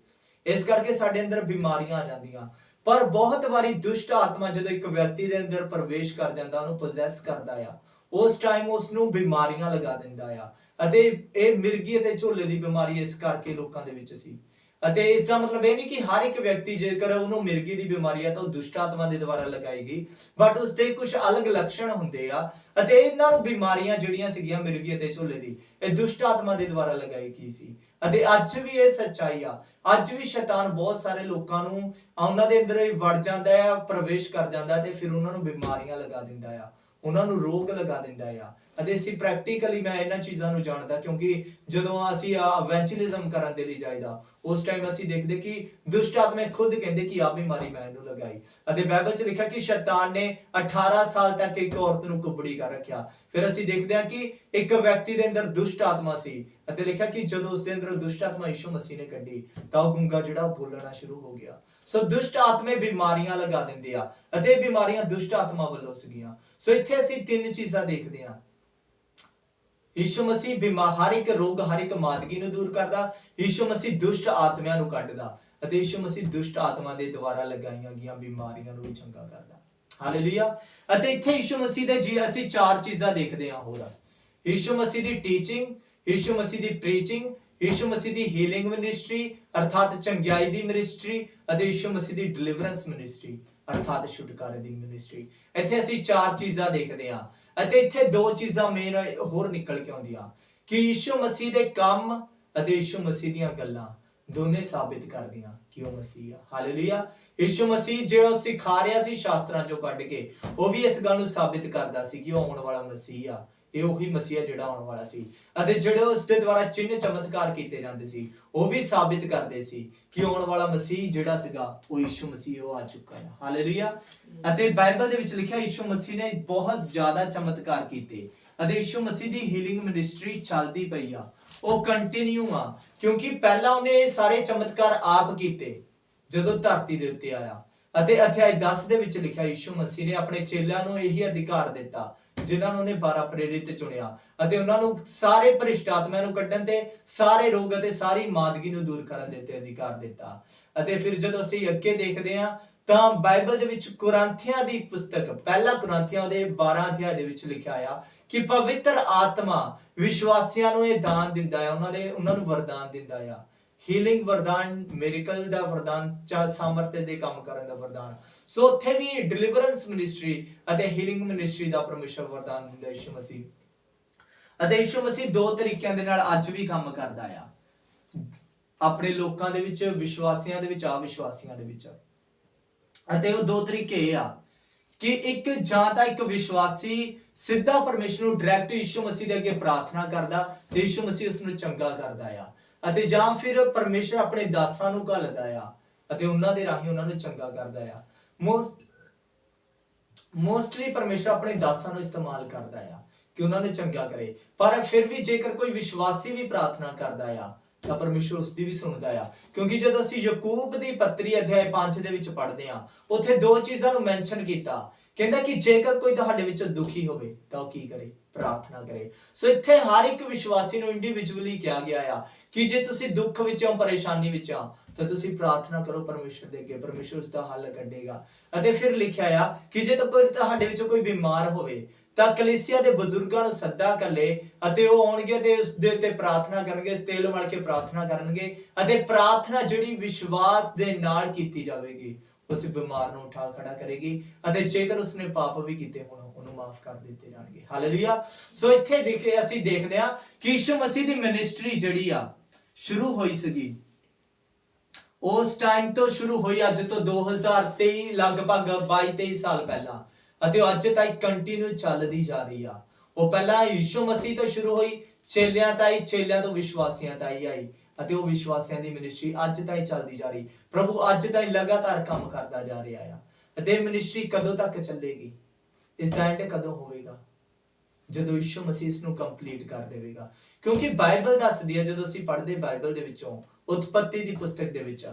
[SPEAKER 1] ਇਸ ਕਰਕੇ ਸਾਡੇ ਅੰਦਰ ਬਿਮਾਰੀਆਂ ਆ ਜਾਂਦੀਆਂ। ਪਰ ਬਹੁਤ ਵਾਰੀ ਦੁਸ਼ਟ ਆਤਮਾ ਜਦੋਂ ਇੱਕ ਵਿਅਕਤੀ ਦੇ ਅੰਦਰ ਪ੍ਰਵੇਸ਼ ਕਰ ਜਾਂਦਾ, ਉਹਨੂੰ ਪੋਜੈਸ ਕਰਦਾ ਆ, ਉਸ ਟਾਈਮ ਉਸ ਨੂੰ ਬਿਮਾਰੀਆਂ ਲਗਾ ਦਿੰਦਾ ਆ। ਅਤੇ ਇਹ ਮਿਰਗੀ ਅਤੇ ਝੋਲੇ ਦੀ ਬਿਮਾਰੀ ਇਸ ਕਰਕੇ ਲੋਕਾਂ ਦੇ ਵਿੱਚ ਸੀ। ਅਤੇ ਇਸ ਦਾ ਮਤਲਬ ਇਹ ਨਹੀਂ ਕਿ ਹਰ ਇੱਕ ਵਿਅਕਤੀ ਜੇਕਰ ਉਹਨੂੰ ਮਿਰਗੀ ਦੀ ਬਿਮਾਰੀ ਹੈ ਤਾਂ ਉਹ ਦੁਸ਼ਟ ਆਤਮਾ ਦੇ ਦੁਆਰਾ ਲਗਾਈ ਗਈ, ਬਟ ਉਸ ਦੇ ਕੁਝ ਅਲੱਗ ਲੱਛਣ ਹੁੰਦੇ ਆ। ਅਤੇ ਇਹਨਾਂ ਨੂੰ ਬਿਮਾਰੀਆਂ ਜਿਹੜੀਆਂ ਸੀਗੀਆਂ ਮਿਰਗੀ ਅਤੇ ਝੋਲੇ ਦੀ, ਇਹ ਦੁਸ਼ਟ ਆਤਮਾ ਦੇ ਦੁਆਰਾ ਲਗਾਈ ਗਈ ਸੀ। ਅਤੇ ਅੱਜ ਵੀ ਇਹ ਸੱਚਾਈ ਆ, ਅੱਜ ਵੀ ਸ਼ੈਤਾਨ ਬਹੁਤ ਸਾਰੇ ਲੋਕਾਂ ਨੂੰ ਉਹਨਾਂ ਦੇ ਅੰਦਰ ਵੜ ਜਾਂਦਾ ਆ, ਪ੍ਰਵੇਸ਼ ਕਰ ਜਾਂਦਾ ਤੇ ਫਿਰ ਉਹਨਾਂ ਨੂੰ ਬਿਮਾਰੀਆਂ ਲਗਾ ਦਿੰਦਾ ਆ, ਉਹਨਾਂ ਨੂੰ ਰੋਗ ਲਗਾ ਦਿੰਦਾ ਆ। ਅਤੇ ਅਸੀਂ ਪ੍ਰੈਕਟੀਕਲੀ ਮੈਂ ਇਹਨਾਂ ਚੀਜ਼ਾਂ ਨੂੰ ਜਾਣਦਾ, ਕਿਉਂਕਿ ਜਦੋਂ ਅਸੀਂ ਇਵੈਂਜਲਿਜ਼ਮ ਕਰਨ ਦੇ ਲਈ ਜਾਈਦਾ ਉਸ ਟਾਈਮ ਅਸੀਂ ਦੇਖਦੇ ਕਿ ਦੁਸ਼ਟ ਆਤਮੇ ਖੁਦ ਕਹਿੰਦੇ ਕਿ ਆ ਬਿਮਾਰੀ ਮੈਂ ਇਹਨੂੰ ਲਗਾਈ। ਅਤੇ ਬਾਈਬਲ 'ਚ ਲਿਖਿਆ ਕਿ ਸ਼ੈਤਾਨ ਨੇ 18 ਸਾਲ ਤੱਕ ਇੱਕ ਔਰਤ ਨੂੰ ਕੁਬੜੀ ਕਰ ਰੱਖਿਆ। ਫਿਰ ਅਸੀਂ ਦੇਖਦੇ ਹਾਂ ਕਿ ਇੱਕ ਵਿਅਕਤੀ ਦੇ ਅੰਦਰ ਦੁਸ਼ਟ ਆਤਮਾ ਸੀ, ਅਤੇ ਲਿਖਿਆ ਕਿ ਜਦੋਂ ਉਸ ਦੇ ਅੰਦਰ ਦੁਸ਼ਟ ਆਤਮਾ ਯਿਸੂ ਮਸੀਹ ਨੇ ਕੱਢੀ ਤਾਂ ਉਹ ਗੂੰਗਾ ਜਿਹੜਾ ਬੋਲਣਾ ਸ਼ੁਰੂ ਹੋ ਗਿਆ। ਸੋ ਦੁਸ਼ਟ ਆਤਮੇ ਬਿਮਾਰੀਆਂ ਲਗਾ ਦਿੰਦੇ ਆ, ਅਤੇ ਇਹ ਬਿਮਾਰੀਆਂ ਦੁਸ਼ਟ ਆਤਮਾ ਵੱਲੋਂ ਸੀਗੀਆਂ। ਸੋ ਇੱਥੇ ਅਸੀਂ ਤਿੰਨ ਚੀਜ਼ਾਂ ਦੇਖਦੇ ਹਾਂ। ਯਿਸੂ ਮਸੀਹ ਹਰ ਇੱਕ ਰੋਗ, ਹਰ ਇੱਕ ਮਾਦਗੀ ਨੂੰ ਦੂਰ ਕਰਦਾ, ਯਿਸੂ ਮਸੀਹ ਦੁਸ਼ਟ ਆਤਮਿਆਂ ਨੂੰ ਕੱਢਦਾ, ਅਤੇ ਯਿਸੂ ਮਸੀਹ ਦੁਸ਼ਟ ਆਤਮਾ ਦੇ ਦੁਆਰਾ ਲਗਾਈਆਂ ਗਈਆਂ ਬਿਮਾਰੀਆਂ ਨੂੰ ਵੀ ਚੰਗਾ ਕਰਦਾ। ਹਾਲੇਲੂਇਆ। ਅਤੇ ਇੱਥੇ ਯਿਸੂ ਮਸੀਹ ਦੇ ਜੀ ਅਸੀਂ ਚਾਰ ਚੀਜ਼ਾਂ ਦੇਖਦੇ ਹਾਂ ਹੋਰ। ਯਿਸੂ ਮਸੀਹ ਦੀ ਟੀਚਿੰਗ, ਯਿਸੂ ਮਸੀਹ ਦੀ ਪ੍ਰੀਚਿੰਗ, ਯਿਸੂ ਮਸੀਹ ਦੀ ਹੀਲਿੰਗ ਮਿਨਿਸਟਰੀ ਅਰਥਾਤ ਚੰਗਿਆਈ ਦੀ ਮਿਨਿਸਟਰੀ, ਅਤੇ ਯਿਸੂ ਮਸੀਹ ਦੀ ਡਿਲੀਵਰੈਂਸ ਮਿਨਿਸਟਰੀ ਅਰਥਾਤ ਛੁਟਕਾਰੇ ਦੀ ਮਿਨਿਸਟਰੀ। ਇੱਥੇ ਅਸੀਂ ਚਾਰ ਚੀਜ਼ਾਂ ਦੇਖਦੇ ਹਾਂ। ਅਤੇ ਇੱਥੇ ਦੋ ਚੀਜ਼ਾਂ ਮੇਨ ਹੋਰ ਨਿਕਲ ਕੇ ਆਉਂਦੀਆਂ ਕਿ ਯਿਸੂ ਮਸੀਹ ਦੇ ਕੰਮ ਅਤੇ ਯਿਸੂ ਮਸੀਹ ਦੀਆਂ ਗੱਲਾਂ ਦੋਨੇ ਸਾਬਿਤ ਕਰਦੀਆਂ ਕਿ ਉਹ ਮਸੀਹ ਆ। ਹਾਲੇਲੂਇਆ। ਯਿਸੂ ਮਸੀਹ ਜਿਹੜਾ ਸਿਖਾ ਰਿਹਾ ਸੀ ਸ਼ਾਸਤਰਾਂ ਚੋਂ ਕੱਢ ਕੇ, ਉਹ ਵੀ ਇਸ ਗੱਲ ਨੂੰ ਸਾਬਿਤ ਕਰਦਾ ਸੀ ਕਿ ਉਹ ਆਉਣ ਵਾਲਾ ਮਸੀਹ ਆ, ਇਹ ਉਹੀ ਮਸੀਹ ਜਿਹੜਾ ਆਉਣ ਵਾਲਾ ਸੀ। ਅਤੇ ਜਿਹੜੇ ਉਸ ਦੇ ਦੁਆਰਾ ਚਿੰਨ੍ਹ ਚਮਤਕਾਰ ਕੀਤੇ ਜਾਂਦੇ ਸੀ ਉਹ ਵੀ ਸਾਬਿਤ ਕਰਦੇ ਸੀ ਕਿ ਆਉਣ ਵਾਲਾ ਮਸੀਹ ਜਿਹੜਾ ਸੀਗਾ ਉਹ ਯਿਸੂ ਮਸੀਹ ਉਹ ਆ ਚੁੱਕਾ ਹੈ। ਹਾਲੇਲੂਇਆ। ਅਤੇ ਬਾਈਬਲ ਦੇ ਵਿੱਚ ਲਿਖਿਆ ਯਿਸੂ ਮਸੀਹ ਨੇ ਬਹੁਤ ਜ਼ਿਆਦਾ ਚਮਤਕਾਰ ਕੀਤੇ, ਅਤੇ ਯਿਸੂ ਮਸੀਹ ਦੀ ਹੀਲਿੰਗ ਮਿਨਿਸਟਰੀ ਚੱਲਦੀ ਪਈ ਆ, ਉਹ ਕੰਟੀਨਿਊ ਆ, ਕਿਉਂਕਿ ਪਹਿਲਾਂ ਉਹਨੇ ਇਹ ਸਾਰੇ ਚਮਤਕਾਰ ਆਪ ਕੀਤੇ ਜਦੋਂ ਧਰਤੀ ਦੇ ਉੱਤੇ ਆਇਆ। ਅਤੇ ਅਧਿਆਇ 10 ਦੇ ਵਿੱਚ ਲਿਖਿਆ ਯਿਸੂ ਮਸੀਹ ਨੇ ਆਪਣੇ ਚੇਲਿਆਂ ਨੂੰ ਇਹੀ ਅਧਿਕਾਰ ਦਿੱਤਾ ਜਿਨ੍ਹਾਂ ਨੂੰ ਉਹਨੇ 12 ਪ੍ਰੇਰਿਤ ਚੁਣਿਆ, ਅਤੇ ਉਹਨਾਂ ਨੂੰ ਸਾਰੇ ਭ੍ਰਿਸ਼ਟ ਆਤਮਿਆਂ ਨੂੰ ਕੱਢਣ ਤੇ ਸਾਰੇ ਰੋਗ ਅਤੇ ਸਾਰੀ ਮਾਦਗੀ ਨੂੰ ਦੂਰ ਕਰਨ ਦੇ ਤੇ ਅਧਿਕਾਰ ਦਿੱਤਾ। ਅਤੇ ਫਿਰ ਜਦੋਂ ਅਸੀਂ ਅੱਗੇ ਦੇਖਦੇ ਹਾਂ ਤਾਂ ਬਾਈਬਲ ਦੇ ਵਿੱਚ ਕੁਰਾਂਥੀਆਂ ਦੀ ਪੁਸਤਕ ਪਹਿਲਾ ਕੁਰਾਂਥੀਆਂ ਦੇ 12 ਅਧਿਆਇ ਦੇ ਵਿੱਚ ਲਿਖਿਆ ਆ ਕਿ ਪਵਿੱਤਰ ਆਤਮਾ ਵਿਸ਼ਵਾਸੀਆਂ ਨੂੰ ਇਹ ਦਾਨ ਦਿੰਦਾ ਹੈ, ਉਹਨਾਂ ਨੂੰ ਵਰਦਾਨ ਦਿੰਦਾ ਆ, ਹੀਲਿੰਗ ਵਰਦਾਨ, ਮਿਰੇਕਲ ਦਾ ਵਰਦਾਨ, ਸਾਮਰਥ ਦੇ ਕੰਮ ਕਰਨ ਦਾ ਵਰਦਾਨ। ਸੋ ਉੱਥੇ ਵੀ ਡਿਲੀਵਰੈਂਸ ਮਿਨਿਸਟਰੀ ਅਤੇ ਹੀਲਿੰਗ ਮਿਨਿਸਟਰੀ ਦਾ ਪਰਮੇਸ਼ਰ ਵਰਦਾਨ ਦਿੰਦਾ ਯਿਸੂ ਮਸੀਹ। ਅਤੇ ਯਿਸੂ ਮਸੀਹ ਦੋ ਤਰੀਕਿਆਂ ਦੇ ਨਾਲ ਅੱਜ ਵੀ ਕੰਮ ਕਰਦਾ ਆ, ਆਪਣੇ ਲੋਕਾਂ ਦੇ ਵਿੱਚ, ਵਿਸ਼ਵਾਸੀਆਂ ਦੇ ਵਿੱਚ, ਅਵਿਸ਼ਵਾਸੀਆਂ ਦੇ ਵਿੱਚ। ਅਤੇ ਉਹ ਦੋ ਤਰੀਕੇ ਇਹ ਆ ਕਿ ਇੱਕ ਜਾਂ ਤਾਂ ਇੱਕ ਵਿਸ਼ਵਾਸੀ ਸਿੱਧਾ ਪਰਮੇਸ਼ਰ ਨੂੰ ਡਾਇਰੈਕਟ ਯਿਸੂ ਮਸੀਹ ਦੇ ਅੱਗੇ ਪ੍ਰਾਰਥਨਾ ਕਰਦਾ ਤੇ ਯਿਸੂ ਮਸੀਹ ਉਸ ਨੂੰ ਚੰਗਾ ਕਰਦਾ ਆ, ਅਤੇ ਜਾਂ ਫਿਰ ਪਰਮੇਸ਼ਰ ਆਪਣੇ ਦਾਸਾਂ ਨੂੰ ਘੱਲਦਾ ਆ ਅਤੇ ਉਹਨਾਂ ਦੇ ਰਾਹੀਂ ਉਹਨਾਂ ਨੂੰ ਚੰਗਾ ਕਰਦਾ ਆ। ਮੋਸਟਲੀ ਪਰਮੇਸ਼ਰ ਆਪਣੇ ਦਾਸਾਂ ਨੂੰ ਇਸਤੇਮਾਲ ਕਰਦਾ ਆ ਕਿ ਉਹਨਾਂ ਨੂੰ ਚੰਗਾ ਕਰੇ। ਪਰ ਫਿਰ ਵੀ ਜੇਕਰ ਕੋਈ ਵਿਸ਼ਵਾਸੀ ਵੀ ਪ੍ਰਾਰਥਨਾ ਕਰਦਾ ਆ ਤਾਂ ਪਰਮੇਸ਼ਰ ਉਸ ਦੀ ਵੀ ਸੁਣਦਾ ਆ। ਕਿਉਂਕਿ ਜਦੋਂ ਅਸੀਂ ਯਾਕੂਬ ਦੀ ਪੱਤਰੀ ਅਧਿਆਇ 5 ਦੇ ਵਿੱਚ ਪੜ੍ਹਦੇ ਆ, ਉੱਥੇ ਦੋ ਚੀਜ਼ਾਂ ਨੂੰ ਮੈਂਸ਼ਨ ਕੀਤਾ। ਕਹਿੰਦਾ ਕਿ ਜੇਕਰ ਕੋਈ ਤੁਹਾਡੇ ਵਿੱਚ ਦੁਖੀ ਹੋਵੇ ਤਾਂ ਉਹ ਕੀ ਕਰੇ? ਪ੍ਰਾਰਥਨਾ ਕਰੇ। ਸੋ ਇੱਥੇ ਹਰ ਇੱਕ ਵਿਸ਼ਵਾਸੀ ਨੂੰ ਇੰਡੀਵਿਜੂਅਲੀ ਕਿਹਾ ਗਿਆ ਆ ਕਿ ਜੇ ਤੁਸੀਂ ਦੁੱਖ ਵਿੱਚ ਹੋ, ਪਰੇਸ਼ਾਨੀ ਵਿੱਚ ਆ, ਤਾਂ ਤੁਸੀਂ ਪ੍ਰਾਰਥਨਾ ਕਰੋ ਪਰਮੇਸ਼ਰ ਦੇ ਅੱਗੇ, ਪਰਮੇਸ਼ਰ ਉਸ ਦਾ ਹੱਲ ਕੱਢੇਗਾ। ਅਤੇ ਫਿਰ ਲਿਖਿਆ ਆ ਕਿ ਜੇ ਤੁਹਾਡੇ ਵਿੱਚੋਂ ਕੋਈ ਬਿਮਾਰ ਹੋਵੇ ਤਾਂ ਕਲੀਸਿਆ ਦੇ ਬਜ਼ੁਰਗਾਂ ਨੂੰ ਸੱਦਾ ਕਰ ਲੈ ਅਤੇ ਉਹ ਆਉਣਗੇ ਤੇ ਉਸ ਦੇ ਉੱਤੇ ਪ੍ਰਾਰਥਨਾ ਕਰਨਗੇ, ਤੇਲ ਮਲ ਕੇ ਪ੍ਰਾਰਥਨਾ ਕਰਨਗੇ। ਅਤੇ ਪ੍ਰਾਰਥਨਾ ਜਿਹੜੀ ਵਿਸ਼ਵਾਸ ਦੇ ਨਾਲ ਕੀਤੀ ਜਾਵੇਗੀ ਉਸ ਬਿਮਾਰ ਨੂੰ ਉਠਾ ਖੜਾ ਕਰੇਗੀ, ਅਤੇ ਜੇਕਰ ਉਸਨੇ ਪਾਪ ਵੀ ਕੀਤੇ ਹੋਣ ਉਹਨੂੰ ਮਾਫ ਕਰ ਦਿੱਤੇ ਜਾਣਗੇ। ਹਾਲੇਲੂਇਆ। ਸੋ ਇੱਥੇ ਅਸੀਂ ਦੇਖਦੇ ਆ ਕਿ ਯਿਸੂ ਮਸੀਹ ਦੀ ਮਿਨਿਸਟਰੀ ਜਿਹੜੀ ਆ ਸ਼ੁਰੂ ਹੋਈ ਸੀਗੀ, ਉਸ ਟਾਈਮ ਤੋਂ ਸ਼ੁਰੂ ਹੋਈ, ਅੱਜ ਤੋਂ 2023 ਲਗਭਗ 22-23 ਸਾਲ ਪਹਿਲਾਂ, ਅਤੇ ਅੱਜ ਤੱਕ ਕੰਟੀਨਿਊ ਚੱਲਦੀ ਜਾ ਰਹੀ ਆ। ਉਹ ਪਹਿਲਾਂ ਯਿਸੂ ਮਸੀਹ ਤੋਂ ਸ਼ੁਰੂ ਹੋਈ, ਚੇਲਿਆਂ ਤਾਈ, ਚੇਲਿਆਂ ਤੋਂ ਵਿਸ਼ਵਾਸੀਆਂ ਤਾਈ ਆਈ, ਅਤੇ ਉਹ ਵਿਸ਼ਵਾਸੀਆਂ ਦੀ ਮਿਨਿਸਟਰੀ ਅੱਜ ਤਾਈਂ ਚੱਲਦੀ ਜਾ ਰਹੀ। ਪ੍ਰਭੂ ਅੱਜ ਤਾਈਂ ਲਗਾਤਾਰ ਕੰਮ ਕਰਦਾ ਜਾ ਰਿਹਾ ਆ। ਅਤੇ ਮਿਨਿਸਟਰੀ ਕਦੋਂ ਤੱਕ ਚੱਲੇਗੀ? ਇਸ ਦਾ ਐਂਡ ਕਦੋਂ ਹੋਵੇਗਾ? ਜਦੋਂ ਯਿਸੂ ਮਸੀਹ ਇਸ ਨੂੰ ਕੰਪਲੀਟ ਕਰ ਦੇਵੇਗਾ। ਕਿਉਂਕਿ ਬਾਈਬਲ ਦੱਸਦੀ ਹੈ, ਜਦੋਂ ਅਸੀਂ ਪੜ੍ਹਦੇ ਬਾਈਬਲ ਦੇ ਵਿੱਚੋਂ ਉਤਪੱਤੀ ਦੀ ਪੁਸਤਕ ਦੇ ਵਿੱਚ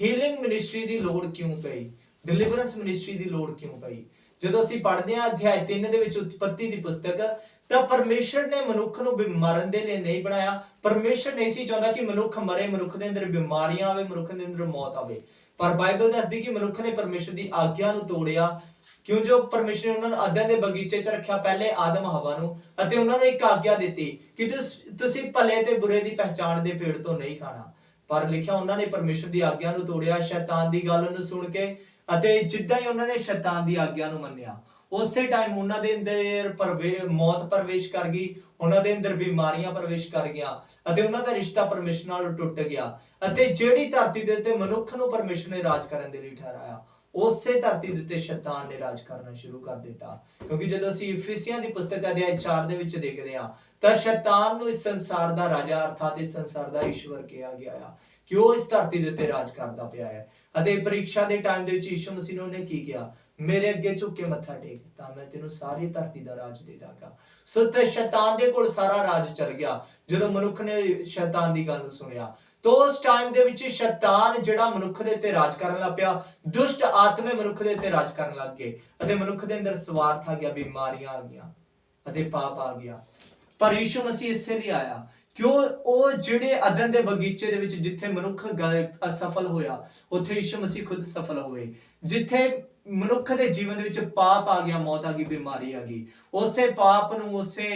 [SPEAKER 1] ਹੀਲਿੰਗ ਮਿਨਿਸਟਰੀ ਦੀ ਲੋੜ ਕਿਉਂ ਪਈ, ਡਿਲੀਵਰੈਂਸ ਮਿਨਿਸਟਰੀ ਦੀ ਲੋੜ ਕਿਉਂ ਪਈ। ਜਦੋਂ ਅਸੀਂ ਪੜ੍ਹਦੇ ਹਾਂ ਅਧਿਆਇ 3 ਦੇ ਵਿੱਚ ਉਤਪੱਤੀ ਦੀ ਪੁਸਤਕ, ਤਾਂ ਪਰਮੇਸ਼ਰ ਨੇ ਮਨੁੱਖ ਨੂੰ ਮਰਨ ਦੇ ਲਈ ਨਹੀਂ ਬਣਾਇਆ। ਪਰਮੇਸ਼ਰ ਨਹੀਂ ਸੀ ਚਾਹੁੰਦਾ ਕਿ ਮਨੁੱਖ ਮਰੇ, ਮਨੁੱਖ ਦੇ ਅੰਦਰ ਬਿਮਾਰੀਆਂ ਆਵੇ, ਮਨੁੱਖ ਦੇ ਅੰਦਰ ਮੌਤ ਆਵੇ। ਪਰ ਬਾਈਬਲ ਦੱਸਦੀ ਕਿ ਮਨੁੱਖ ਨੇ ਪਰਮੇਸ਼ਰ ਦੀ ਆਗਿਆ ਨੂੰ ਤੋੜਿਆ। ਕਿਉਂ? ਜੋ ਪਰਮੇਸ਼ਰ ਨੇ ਉਹਨਾਂ ਨੂੰ ਅਦਨ ਦੇ ਬਗੀਚੇ 'ਚ ਰੱਖਿਆ, ਪਹਿਲੇ ਆਦਮ ਹਵਾ ਨੂੰ, ਅਤੇ ਉਹਨਾਂ ਨੂੰ ਇੱਕ ਆਗਿਆ ਦਿੱਤੀ ਕਿ ਤੁਸੀਂ ਭਲੇ ਤੇ ਬੁਰੇ ਦੀ ਪਹਿਚਾਣ ਦੇ ਪੇੜ ਤੋਂ ਨਹੀਂ ਖਾਣਾ। ਪਰ ਲਿਖਿਆ ਉਹਨਾਂ ਨੇ ਪਰਮੇਸ਼ਰ ਦੀ ਆਗਿਆ ਨੂੰ ਤੋੜਿਆ, ਸ਼ੈਤਾਨ ਦੀ ਗੱਲ ਨੂੰ ਸੁਣ ਕੇ, ਅਤੇ ਜਿੱਦਾਂ ਹੀ ਉਹਨਾਂ ਨੇ ਸ਼ੈਤਾਨ ਦੀ ਆਗਿਆ ਨੂੰ ਮੰਨਿਆ, ਉਸੇ ਟਾਈਮ ਉਹਨਾਂ ਦੇ ਅੰਦਰ ਮੌਤ ਪ੍ਰਵੇਸ਼ ਕਰ ਗਈ, ਉਹਨਾਂ ਦੇ ਅੰਦਰ ਬਿਮਾਰੀਆਂ ਪ੍ਰਵੇਸ਼ ਕਰ ਗਈਆਂ, ਅਤੇ ਉਹਨਾਂ ਦਾ ਰਿਸ਼ਤਾ ਪਰਮੇਸ਼ਰ ਨਾਲ ਟੁੱਟ ਗਿਆ। ਅਤੇ ਜਿਹੜੀ ਧਰਤੀ ਦੇ ਉੱਤੇ ਮਨੁੱਖ ਨੂੰ ਪਰਮੇਸ਼ਰ ਨੇ ਰਾਜ ਕਰਨ ਦੇ ਲਈ ਠਹਿਰਾਇਆ, ਉਸੇ ਧਰਤੀ ਦੇ ਉੱਤੇ ਸ਼ੈਤਾਨ ਨੇ ਰਾਜ ਕਰਨਾ ਸ਼ੁਰੂ ਕਰ ਦਿੱਤਾ। ਕਿਉਂਕਿ ਜਦੋਂ ਅਸੀਂ ਇਫਿਸੀਆਂ ਦੀ ਪੁਸਤਕ ਅਧਿਆਇ 4 ਦੇ ਵਿੱਚ ਦੇਖਦੇ ਹਾਂ, ਤਾਂ ਸ਼ੈਤਾਨ ਨੂੰ ਇਸ ਸੰਸਾਰ ਦਾ ਰਾਜਾ ਅਰਥਾਤ ਇਸ ਸੰਸਾਰ ਦਾ ਈਸ਼ਵਰ ਕਿਹਾ ਗਿਆ ਆ, ਕਿ ਉਹ ਇਸ ਧਰਤੀ ਦੇ ਉੱਤੇ ਰਾਜ ਕਰਦਾ ਪਿਆ ਹੈ। ਅਤੇ ਪ੍ਰੀਖਿਆ ਦੇ ਟਾਈਮ ਦੇ ਵਿੱਚ ਯਿਸੂ ਮਸੀਹ ਨੇ ਕੀ ਕਿਹਾ? ਮੇਰੇ ਅੱਗੇ ਝੁੱਕ ਕੇ ਮੱਥਾ ਟੇਕ ਤਾਂ ਮੈਂ ਤੈਨੂੰ ਸਾਰੀ ਧਰਤੀ ਦਾ ਰਾਜ ਦੇ ਦਾਂਗਾ। ਸੋ ਤੇ ਸ਼ੈਤਾਨ ਦੇ ਕੋਲ ਸਾਰਾ ਰਾਜ ਚਲ ਗਿਆ ਜਦੋਂ ਮਨੁੱਖ ਨੇ ਸ਼ੈਤਾਨ ਦੀ ਗੱਲ ਨੂੰ ਸੁਣਿਆ। तो उस टाइम दे विच शैतान जिहड़ा मनुख दे उत्ते राज करन लग पिया, दुष्ट आत्मे मनुख दे उत्ते राज करन लग गए अते मनुख दे अंदर स्वार्थ आ गया, बीमारियां आ गईयां अते पाप आ गया। पर यीशु मसीह इससे लिए आया क्यों? वो जिहड़े अदन दे बगीचे दे विच जिथे मनुख असफल होया उत्थे यीशु मसीह खुद सफल होए। जिथे मनुख दे जीवन दे विच पाप आ गया, मौत आ गई, बीमारी आ गई, उसे पाप नूं उसे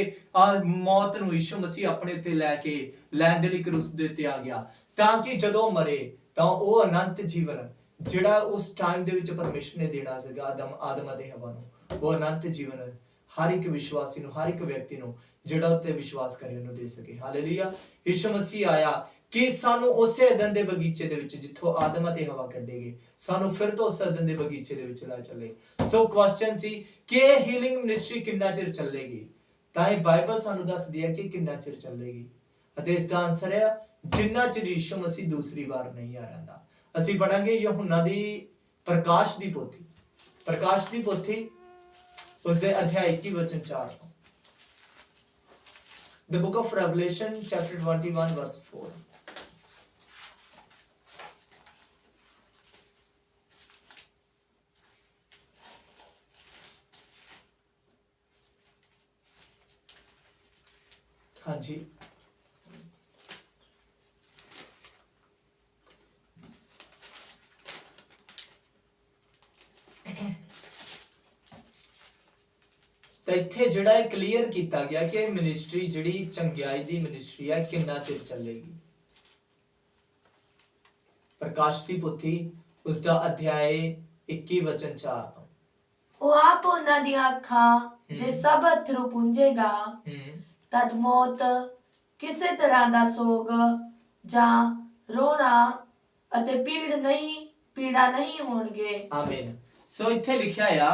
[SPEAKER 1] मौत नूं यीशु मसीह अपने उत्ते लैके लैण दे लई क्रूस दे उत्ते आ गया, ताकि जदों मरे तां ओह अनंत जीवन जिहड़ा उस टाइम दे विच परमेश्वर ने देना सीगा आदम अते हवा नूं, ओह अनंत जीवन हर एक विश्वासी नूं, हर एक व्यक्ति नूं जिहड़ा उत्ते विश्वास करे उहनूं दे सके। हालेलुया। यीशु मसीह आया कि सानू उसे अदन दे बगीचे दे विच जिथों आदम अते हवा कड्डे गए सानू फिर तो उस अदन दे बगीचे दे विच ला चले। सो क्वेश्चन सी कि हीलिंग मिनिस्ट्री कितना चिर चलेगी? तां बाइबल सानू दसदी है कि कितना चिर चलेगी अते इसदा आंसर है जिन्ना चिर यीशु मसीह दूसरी बार नहीं आ रहा। ਅਸੀਂ ਪੜਾਂਗੇ यूहन्ना ਦੀ प्रकाश ਦੀ पोथी उसदे अध्याय 21 वचन 4। The book of Revelation chapter 21 verse 4। हाँ जी, तो इत्थे जिहड़ा क्लीयर किया गया कि मिनिस्ट्री जिहड़ी चंगियाई दी मिनिस्ट्री है कितना चिर चलेगी। प्रकाश दी पोथी उसका अध्याय 21 वचन 4 तो
[SPEAKER 2] ਉਹ ਆਪ ਉਹਨਾਂ ਦੀਆਂ ਅੱਖਾਂ ਦੇ ਸਭ ਅਥਰੂ ਪੁੰਝੇਗਾ, ਤਦ ਮੌਤ, ਕਿਸੇ ਤਰ੍ਹਾਂ ਦਾ ਸੋਗ ਜਾਂ ਰੋਣਾ ਅਤੇ ਪੀੜਾ नहीं होणगे। आमीन। सो इत्थे लिखा है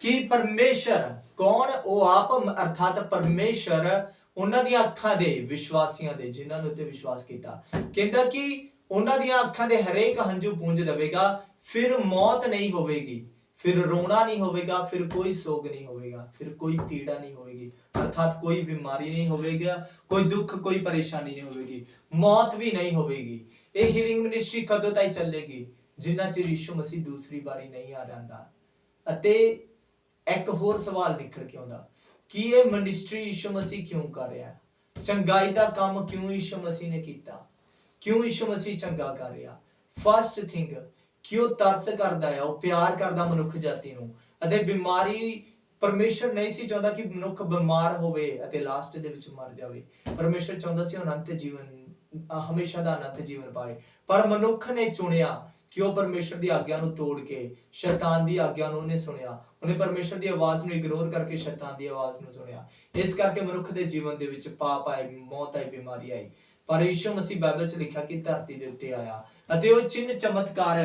[SPEAKER 2] कि परमेश्वर कौन? वो आप अर्थात परमेश्वर उन्हां दी अखां दे विश्वासियां दे जिन्हां ने उत्ते विश्वास कीता, कहंदा कि उन्हां दी अखां दे हरेक हंझू पूंझ देवेगा, फिर मौत नहीं होवेगी,
[SPEAKER 1] फिर रोना नहीं होगा, फिर कोई सोग नहीं होगा, फिर कोई पीड़ा नहीं होगी, अर्थात कोई बीमारी नहीं होगी, कोई दुख कोई परेशानी नहीं होगी, मौत भी नहीं होगी। ये हीलिंग मिनिस्ट्री कदों तक चलेगी? जिन्ना चिर यीशु मसीह दूसरी बारी नहीं आ जाता। ਅਤੇ एक होर सवाल निकल के आउंदा कि ये मिनिस्ट्री यीशु मसीह क्यों कर रहा है? चंगाई का काम क्यों यीशु मसीह ने किया? क्यों यीशु मसीह चंगा कर रहा? फर्स्ट थिंग कि वो तरस करदा है, वो प्यार करदा मनुख जाति नूं। अते बीमारी परमेश्वर नहीं सी चाहता कि मनुख बीमार होवे अते लास्ट दे विच मर जावे। परमेश्वर चाहता सी अनंत जीवन, हमेशा दा अनंत जीवन पाए, पर मनुख ने चुनिया कि वो परमेश्वर की आज्ञा नूं तोड़ के शैतान की आज्ञा नूं उन्हें सुनिया, उन्हें परमेश्वर की आवाज नूं इग्नोर करके शैतान की आवाज नूं सुनिया। इस करके मनुख के जीवन दे विच पाप आए, मौत आई, बीमारी आई। पर यीशु मसीह बाइबल च लिखा कि धरती दे उत्ते आया अते वो चिन्ह चमत्कार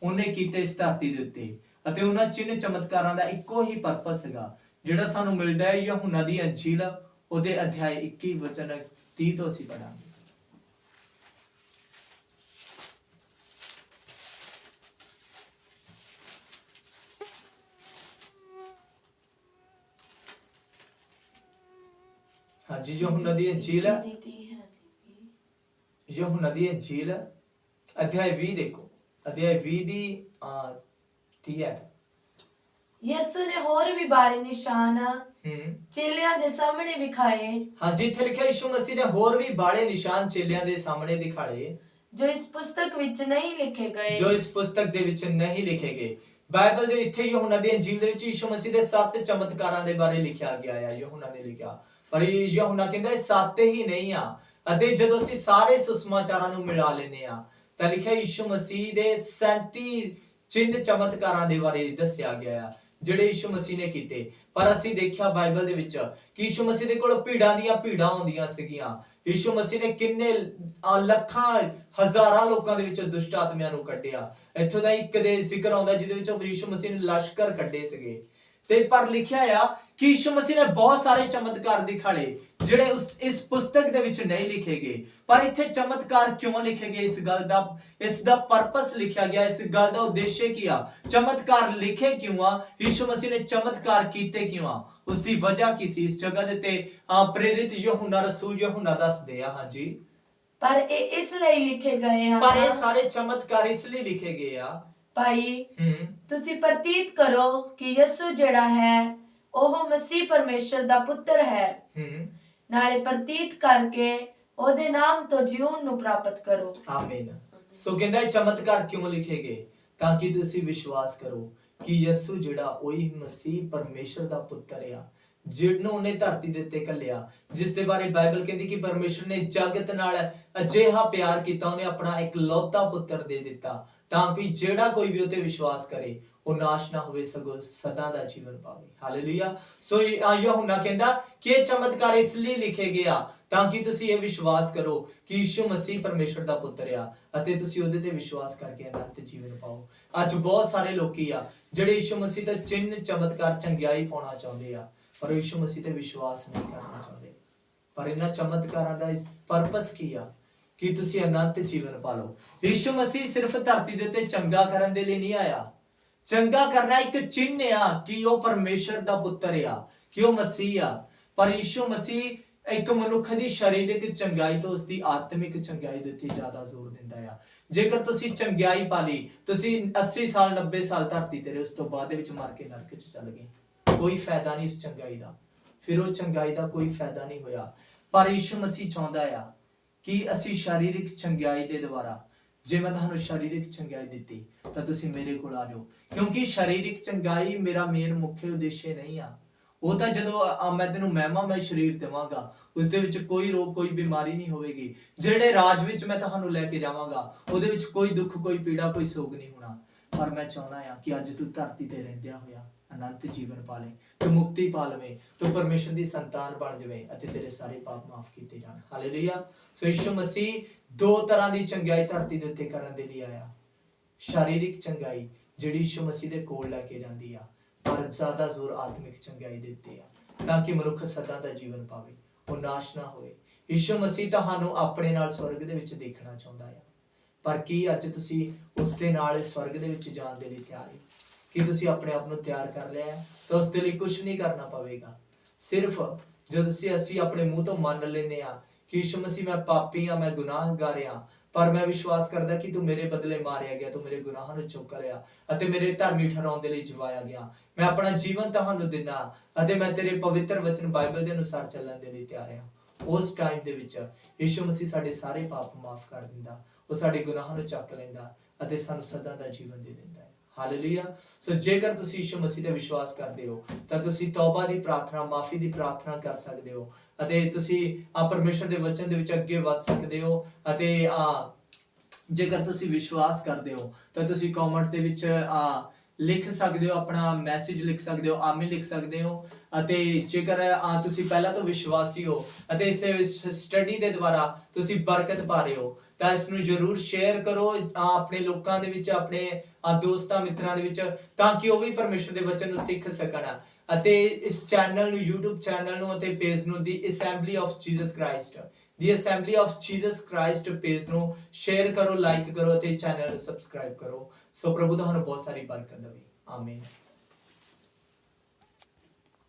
[SPEAKER 1] उन्हें कीते इस धरती दे उत्ते, अते उन्हां चिन्ह चमत्कारां दा इक्को ही पर्पस हैगा जिहड़ा सानूं मिलदा है यूहन्ना दी अंजील ओदे अध्याय 21 वचन 30 तो असीं पढ़ांगे। हाँ जी, यूहन्ना दी अंजील, यूहन्ना दी अंजील अध्याय 20 देखो, अध्याय 20 दी 30
[SPEAKER 2] ਯਿਸੂ ਨੇ ਹੋਰ ਵੀ ਬਾਰੇ ਨਿਸ਼ਾਨ ਚੇਲਿਆਂ ਦੇ ਸਾਹਮਣੇ ਵਿਖਾਏ।
[SPEAKER 1] हाँ, जिथे लिखा यीशु मसीह ने होर भी बाले निशान चेलियां दे सामने दिखाए
[SPEAKER 2] ਜੋ ਇਸ ਪੁਸਤਕ ਵਿੱਚ ਨਹੀਂ ਲਿਖੇ ਗਏ,
[SPEAKER 1] जो इस पुस्तक दे विच नहीं लिखे गए। बाइबल दे इत्थे यूहन्ना दी अंजील दे विच यीशु मसीह दे 7 चमत्कारां दे बारे लिखिया गया है। यूहन्ना ने लिखा, पर यूहन्ना कहंदा 7 ही नहीं आ, ਅਤੇ ਜਦੋਂ ਅਸੀਂ ਸਾਰੇ ਸੁਸਮਾਚਾਰਾਂ ਨੂੰ ਮਿਲਾ ਲੈਨੇ ਆ ਤਾਂ ਲਿਖਿਆ ਯੀਸ਼ੂ ਮਸੀਹ ਦੇ 37 ਚਿੰਨ੍ਹ ਚਮਤਕਾਰਾਂ ਦੇ ਬਾਰੇ ਦੱਸਿਆ ਗਿਆ ਆ ਜਿਹੜੇ ਯੀਸ਼ੂ ਮਸੀਹ ਨੇ ਕੀਤੇ। ਪਰ ਅਸੀਂ ਦੇਖਿਆ ਬਾਈਬਲ ਦੇ ਵਿੱਚ ਕਿ ਯੀਸ਼ੂ ਮਸੀਹ ਦੇ ਕੋਲ ਭੀੜਾਂ ਦੀਆਂ ਭੀੜਾਂ ਹੁੰਦੀਆਂ ਸੀਗੀਆਂ। ਯੀਸ਼ੂ ਮਸੀਹ ਨੇ ਕਿੰਨੇ ਲੱਖਾਂ ਹਜ਼ਾਰਾਂ ਲੋਕਾਂ ਦੇ ਵਿੱਚ ਦੁਸ਼ਟ ਆਤਮਿਆਂ ਨੂੰ ਕੱਢਿਆ। ਇੱਥੋਂ ਦਾ ਇੱਕ ਦੇ ਜ਼ਿਕਰ ਆਉਂਦਾ ਜਿਹਦੇ ਵਿੱਚ ਯੀਸ਼ੂ ਮਸੀਹ ਨੇ ਲਸ਼ਕਰ ਕੱਢੇ ਸੀਗੇ। ਤੇ ਪਰ ਲਿਖਿਆ ਆ ਕਿ ਯੀਸ਼ੂ ਮਸੀਹ ਨੇ ਬਹੁਤ ਸਾਰੇ ਚਮਤਕਾਰ ਦਿਖਾਲੇ ਜਿਹੜੇ ਇਸ ਪੁਸਤਕ ਦੇ ਵਿੱਚ ਨਹੀਂ ਲਿਖੇ ਗਏ। ਪਰ ਇੱਥੇ ਚਮਤਕਾਰ ਕਿਉਂ ਲਿਖੇ ਗਏ? ਇਸ ਦਾ ਪਰਪਸ ਲਿਖਿਆ ਗਿਆ, ਇਸ ਗੱਲ ਦਾ ਉਦੇਸ਼ ਕੀ ਆ? ਚਮਤਕਾਰ ਲਿਖੇ ਕਿਉਂ ਆ? ਯੀਸ਼ੂ ਮਸੀਹ ਨੇ ਚਮਤਕਾਰ ਕੀਤੇ ਕਿਉਂ ਆ? ਉਸ ਦੀ ਵਜ੍ਹਾ ਕੀ ਸੀ? ਇਸ ਜਗ੍ਹਾ ਦੇ ਤੇ ਪ੍ਰੇਰਿਤ यूहन्ना रसूल यूहन्ना ਦੱਸਦੇ ਆ। ਹਾਂਜੀ,
[SPEAKER 2] ਪਰ ਇਹ ਇਸ ਲਈ ਲਿਖੇ ਗਏ ਹਨ,
[SPEAKER 1] ਪਰ ਇਹ ਸਾਰੇ ਚਮਤਕਾਰ ਇਸ ਲਈ ਲਿਖੇ ਗਏ ਆ
[SPEAKER 2] ਭਾਈ ਤੁਸੀਂ ਪ੍ਰਤੀਤ ਕਰੋ ਕਿ ਯਿਸੂ ਜਿਹੜਾ ਹੈ ਉਹ ਮਸੀਹ ਪਰਮੇਸ਼ਰ ਦਾ ਪੁੱਤਰ ਹੈ, ਨਾਲੇ ਪ੍ਰਤੀਤ ਕਰਕੇ ਉਹਦੇ ਨਾਮ ਤੋਂ ਜੀਵਨ ਨੂੰ ਪ੍ਰਾਪਤ ਕਰੋ। ਆਮੀਨ।
[SPEAKER 1] ਸੋ ਕਹਿੰਦਾ ਇਹ ਚਮਤਕਾਰ ਕਿਉਂ ਲਿਖੇ ਗਏ? ਤਾਂ ਕਿ ਤੁਸੀਂ ਵਿਸ਼ਵਾਸ ਕਰੋ ਕਿ ਯਿਸੂ ਜਿਹੜਾ ਉਹੀ ਮਸੀਹ ਪਰਮੇਸ਼ਰ ਦਾ ਪੁੱਤਰ ਆ ਜਿਹਨੂੰ ਉਹਨੇ ਧਰਤੀ ਦੇ ਉੱਤੇ ਘੱਲਿਆ, ਜਿਸ ਦੇ ਬਾਰੇ ਬਾਈਬਲ ਕਹਿੰਦੀ ਕਿ ਪਰਮੇਸ਼ਰ ਨੇ ਜਗਤ ਨਾਲ ਅਜਿਹਾ ਪਿਆਰ ਕੀਤਾ, ਉਹਨੇ ਆਪਣਾ ਇਕਲੌਤਾ ਪੁੱਤਰ ਦੇ ਦਿੱਤਾ ਤਾਂ ਕਿ ਜਿਹੜਾ ਕੋਈ ਵੀ ਉਤੇ ਵਿਸ਼ਵਾਸ ਕਰੇ ਉਹ ਨਾਸ਼ ਨਾ ਹੋਵੇ ਸਗੋਂ ਸਦਾ ਦਾ ਜੀਵਨ ਪਾਵੇ। ਹਾਲੇਲੂਇਆ। ਸੋ यूहन्ना ਕਹਿੰਦਾ ਕਿ ਇਹ ਚਮਤਕਾਰ ਇਸ ਲਈ ਲਿਖੇ ਗਿਆ ਤਾਂ ਕਿ ਤੁਸੀਂ ਇਹ ਵਿਸ਼ਵਾਸ ਕਰੋ ਕਿ ਯੀਸ਼ੂ ਮਸੀਹ ਪਰਮੇਸ਼ਰ ਦਾ ਪੁੱਤਰ ਆ ਅਤੇ ਤੁਸੀਂ ਉਹਦੇ ਤੇ ਵਿਸ਼ਵਾਸ ਕਰਕੇ ਅਨੰਤ ਜੀਵਨ ਪਾਓ। ਅੱਜ ਬਹੁਤ ਸਾਰੇ ਲੋਕੀ ਆ ਜਿਹੜੇ ਯੀਸ਼ੂ ਮਸੀਹ ਤੇ ਚਿੰਨ੍ਹ ਚਮਤਕਾਰ ਚੰਗਿਆਈ ਪਾਉਣਾ ਚਾਹੁੰਦੇ ਆ ਪਰ ਯੀਸ਼ੂ ਮਸੀਹ ਤੇ ਵਿਸ਼ਵਾਸ ਨਹੀਂ ਕਰਨਾ ਚਾਹੁੰਦੇ। ਪਰ ਇਹਨਾਂ ਚਮਤਕਾਰਾਂ ਦਾ ਪਰਪਸ ਕੀ ਆ? ਕਿ ਤੁਸੀਂ ਅਨੰਤ ਜੀਵਨ ਪਾ ਲਓ। ਯੀਸ਼ੂ ਮਸੀਹ ਸਿਰਫ ਧਰਤੀ ਦੇ ਉੱਤੇ ਚੰਗਾ ਕਰਨ ਦੇ ਲਈ ਨਹੀਂ ਆਇਆ। ਚੰਗਾ ਕਰਨਾ ਇੱਕ ਚਿੰਨ੍ਹ ਆ ਕਿ ਉਹ ਪਰਮੇਸ਼ਰ ਦਾ ਪੁੱਤਰ ਆ, ਕਿ ਉਹ ਮਸੀਹ ਆ। ਪਰ ਯੀਸ਼ੂ ਮਸੀਹ ਇੱਕ ਮਨੁੱਖ ਦੀ ਸਰੀਰਕ ਚੰਗਾਈ ਤੋਂ ਉਸਦੀ ਆਤਮਿਕ ਚੰਗਾਈ ਦੇ ਉੱਤੇ ਜ਼ਿਆਦਾ ਜ਼ੋਰ ਦਿੰਦਾ ਆ। ਜੇਕਰ ਤੁਸੀਂ ਚੰਗਿਆਈ ਪਾ ਲਈ, ਤੁਸੀਂ 80 ਸਾਲ 90 ਸਾਲ ਧਰਤੀ ਤੇ ਰਹੇ, ਉਸ ਤੋਂ ਬਾਅਦ ਦੇ ਵਿੱਚ ਮਰ ਕੇ ਨਰਕ 'ਚ ਚਲ ਗਏ, ਕੋਈ ਫਾਇਦਾ ਨਹੀਂ ਇਸ ਚੰਗਾਈ ਦਾ। ਫਿਰ ਉਹ ਚੰਗਾਈ ਦਾ ਕੋਈ ਫਾਇਦਾ ਨਹੀਂ ਹੋਇਆ। ਪਰ ਯੀਸ਼ੂ ਮਸੀਹ ਚਾਹੁੰਦਾ ਆ ਕਿ ਅਸੀਂ ਸਰੀਰਕ ਚੰਗਿਆਈ ਦੇ ਦੁਆਰਾ, ਜੇ ਮੈਂ ਤੁਹਾਨੂੰ ਸਰੀਰਕ ਚੰਗਿਆਈ ਦਿੱਤੀ ਤਾਂ ਤੁਸੀਂ ਮੇਰੇ ਕੋਲ ਆ ਜਾਓ, ਕਿਉਂਕਿ ਸਰੀਰਕ ਚੰਗਾਈ ਮੇਰਾ ਮੇਨ ਮੁੱਖ ਉਦੇਸ਼ ਨਹੀਂ ਆ। ਉਹ ਤਾਂ ਜਦੋਂ ਮੈਂ ਤੈਨੂੰ ਮਹਿਮਾਮय ਸਰੀਰ ਦੇਵਾਂਗਾ ਉਸ ਦੇ ਵਿੱਚ ਕੋਈ ਰੋਗ ਕੋਈ ਬਿਮਾਰੀ ਨਹੀਂ ਹੋਵੇਗੀ। ਜਿਹੜੇ ਰਾਜ ਵਿੱਚ ਮੈਂ ਤੁਹਾਨੂੰ ਲੈ ਕੇ ਜਾਵਾਂਗਾ ਉਹਦੇ ਵਿੱਚ ਕੋਈ ਦੁੱਖ ਕੋਈ ਪੀੜਾ ਕੋਈ ਸੋਗ ਨਹੀਂ ਹੋਣਾ। ਪਰ ਮੈਂ ਚਾਹੁੰਦਾ ਆ ਕਿ ਅੱਜ ਤੂੰ ਧਰਤੀ ਤੇ ਰਹਿੰਦਿਆਂ ਹੋਇਆ ਅਨੰਤ ਜੀਵਨ ਪਾ ਲੈ, ਤੂੰ ਮੁਕਤੀ ਪਾ ਲਵੇਂ, ਤੂੰ ਪਰਮੇਸ਼ਰ ਦੀ ਸੰਤਾਨ ਬਣ ਜਾਵੇਂ ਅਤੇ ਤੇਰੇ ਸਾਰੇ ਪਾਪ ਮਾਫ ਕੀਤੇ ਜਾਣ। ਹਾਲੇਲੂਇਆ। ਸੋ ਯੀਸ਼ੂ ਮਸੀਹ ਦੋ ਤਰ੍ਹਾਂ ਦੀ ਚੰਗਿਆਈ ਧਰਤੀ ਦੇ ਉੱਤੇ ਕਰਨ ਦੇ ਲਈ ਆਇਆ। ਸਰੀਰਕ ਚੰਗਿਆਈ ਜਿਹੜੀ ਯੀਸ਼ੂ ਮਸੀਹ ਦੇ ਕੋਲ ਲੈ ਕੇ ਜਾਂਦੀ ਆ, ਪਰ ਜ਼ਿਆਦਾ ਜ਼ੋਰ ਆਤਮਿਕ ਚੰਗਿਆਈ ਦੇ ਉੱਤੇ ਆ ਤਾਂ ਕਿ ਮਨੁੱਖ ਸਦਾ ਦਾ ਜੀਵਨ ਪਾਵੇ, ਉਹ ਨਾਸ਼ ਨਾ ਹੋਵੇ। ਯੀਸ਼ੂ ਮਸੀਹ ਤੁਹਾਨੂੰ ਆਪਣੇ ਨਾਲ ਸਵਰਗ ਦੇ ਵਿੱਚ ਦੇਖਣਾ ਚਾਹੁੰਦਾ ਆ। ਪਰ ਕੀ ਅੱਜ ਤੁਸੀਂ ਉਸ ਦੇ ਨਾਲ ਸਵਰਗ ਦੇ ਵਿੱਚ ਜਾਣ ਦੇ ਲਈ ਤਿਆਰ ਹੋ? ਕਿ ਤੁਸੀਂ ਆਪਣੇ ਆਪ ਨੂੰ ਤਿਆਰ ਕਰ ਲਿਆ ਹੈ? ਤਾਂ ਉਸ ਦੇ ਲਈ ਕੁਝ ਨਹੀਂ ਕਰਨਾ ਪਵੇਗਾ। ਸਿਰਫ ਜਦੋਂ ਅਸੀਂ ਆਪਣੇ ਮੂੰਹ ਤੋਂ ਮੰਨ ਲੈਂਦੇ ਹਾਂ ਕਿ ਯਿਸੂ ਮਸੀਹ ਮੈਂ ਪਾਪੀ ਹਾਂ, ਮੈਂ ਗੁਨਾਹਗਾਰ ਹਾਂ, ਪਰ ਮੈਂ ਵਿਸ਼ਵਾਸ ਕਰਦਾ ਕਿ ਤੂੰ ਮੇਰੇ ਬਦਲੇ ਮਾਰਿਆ ਗਿਆ, ਤੂੰ ਮੇਰੇ ਗੁਨਾਹਾਂ ਨੂੰ ਚੁੱਕ ਲਿਆ ਅਤੇ ਮੇਰੇ ਧਰਮੀ ਠਹਿਰਾਉਣ ਦੇ ਲਈ ਜਿਵਾਇਆ ਗਿਆ, ਮੈਂ ਆਪਣਾ ਜੀਵਨ ਤੁਹਾਨੂੰ ਦਿੰਦਾ ਅਤੇ ਮੈਂ ਤੇਰੇ ਪਵਿੱਤਰ ਵਚਨ ਬਾਈਬਲ ਦੇ ਅਨੁਸਾਰ ਚੱਲਣ ਦੇ ਲਈ ਤਿਆਰ ਹਾਂ। ਉਸ ਟਾਈਮ ਦੇ ਵਿੱਚ ਯਿਸੂ ਮਸੀਹ ਸਾਡੇ ਸਾਰੇ ਪਾਪ ਮਾਫ ਕਰ ਦਿੰਦਾ, ਉਹ ਸਾਡੇ ਗੁਨਾਹਾਂ ਨੂੰ ਚੱਕ ਲੈਂਦਾ ਅਤੇ ਸਾਨੂੰ ਸਦਾ ਦਾ ਜੀਵਨ ਦੇ ਦਿੰਦਾ ਹੈ। ਹਾਲੇਲੂਇਆ। ਸੋ ਜੇਕਰ ਤੁਸੀਂ ਯਿਸੂ ਮਸੀਹ ਤੇ ਵਿਸ਼ਵਾਸ ਕਰਦੇ ਹੋ ਤਾਂ ਤੁਸੀਂ ਤੌਬਾ ਦੀ ਪ੍ਰਾਰਥਨਾ, ਮਾਫੀ ਦੀ ਪ੍ਰਾਰਥਨਾ ਕਰ ਸਕਦੇ ਹੋ ਅਤੇ ਤੁਸੀਂ ਪਰਮੇਸ਼ਰ ਦੇ ਵਚਨ ਦੇ ਵਿੱਚ ਅੱਗੇ ਵਧ ਸਕਦੇ ਹੋ। ਅਤੇ ਜੇਕਰ ਤੁਸੀਂ ਵਿਸ਼ਵਾਸ ਕਰਦੇ ਹੋ ਤਾਂ ਤੁਸੀਂ ਕਮੈਂਟ ਦੇ ਵਿੱਚ ਲਿਖ ਸਕਦੇ ਹੋ, ਆਪਣਾ ਮੈਸੇਜ ਲਿਖ ਸਕਦੇ ਹੋ, ਆਮੀਨ ਲਿਖ ਸਕਦੇ ਹੋ। ਅਤੇ ਜੇਕਰ ਤੁਸੀਂ ਪਹਿਲਾਂ ਤੋਂ ਵਿਸ਼ਵਾਸੀ ਹੋ ਅਤੇ ਇਸ ਸਟੱਡੀ ਦੇ ਦੁਆਰਾ ਤੁਸੀਂ ਬਰਕਤ ਪਾ ਰਹੇ ਹੋ ਤਾਂ ਇਸ ਨੂੰ ਜ਼ਰੂਰ ਸ਼ੇਅਰ ਕਰੋ ਆਪਣੇ ਲੋਕਾਂ ਦੇ ਵਿੱਚ, ਆਪਣੇ ਦੋਸਤਾਂ ਮਿੱਤਰਾਂ ਦੇ ਵਿੱਚ, ਤਾਂ ਕਿ ਉਹ ਵੀ ਪਰਮੇਸ਼ਰ ਦੇ ਵਚਨ ਨੂੰ ਸਿੱਖ ਸਕਣ। ਅਤੇ ਇਸ ਚੈਨਲ ਨੂੰ, YouTube ਚੈਨਲ ਨੂੰ ਅਤੇ ਪੇਜ ਨੂੰ ਦੀ assembly of Jesus Christ page ਨੂੰ ਸ਼ੇਅਰ ਕਰੋ, ਲਾਈਕ ਕਰੋ ਅਤੇ ਚੈਨਲ ਨੂੰ ਸਬਸਕ੍ਰਾਈਬ ਕਰੋ। ਸੋ ਪ੍ਰਭੂ ਤੁਹਾਨੂੰ ਬਹੁਤ ਸਾਰੀ ਬਰਕਤ ਦੇਵੇ। ਆਮੀਨ।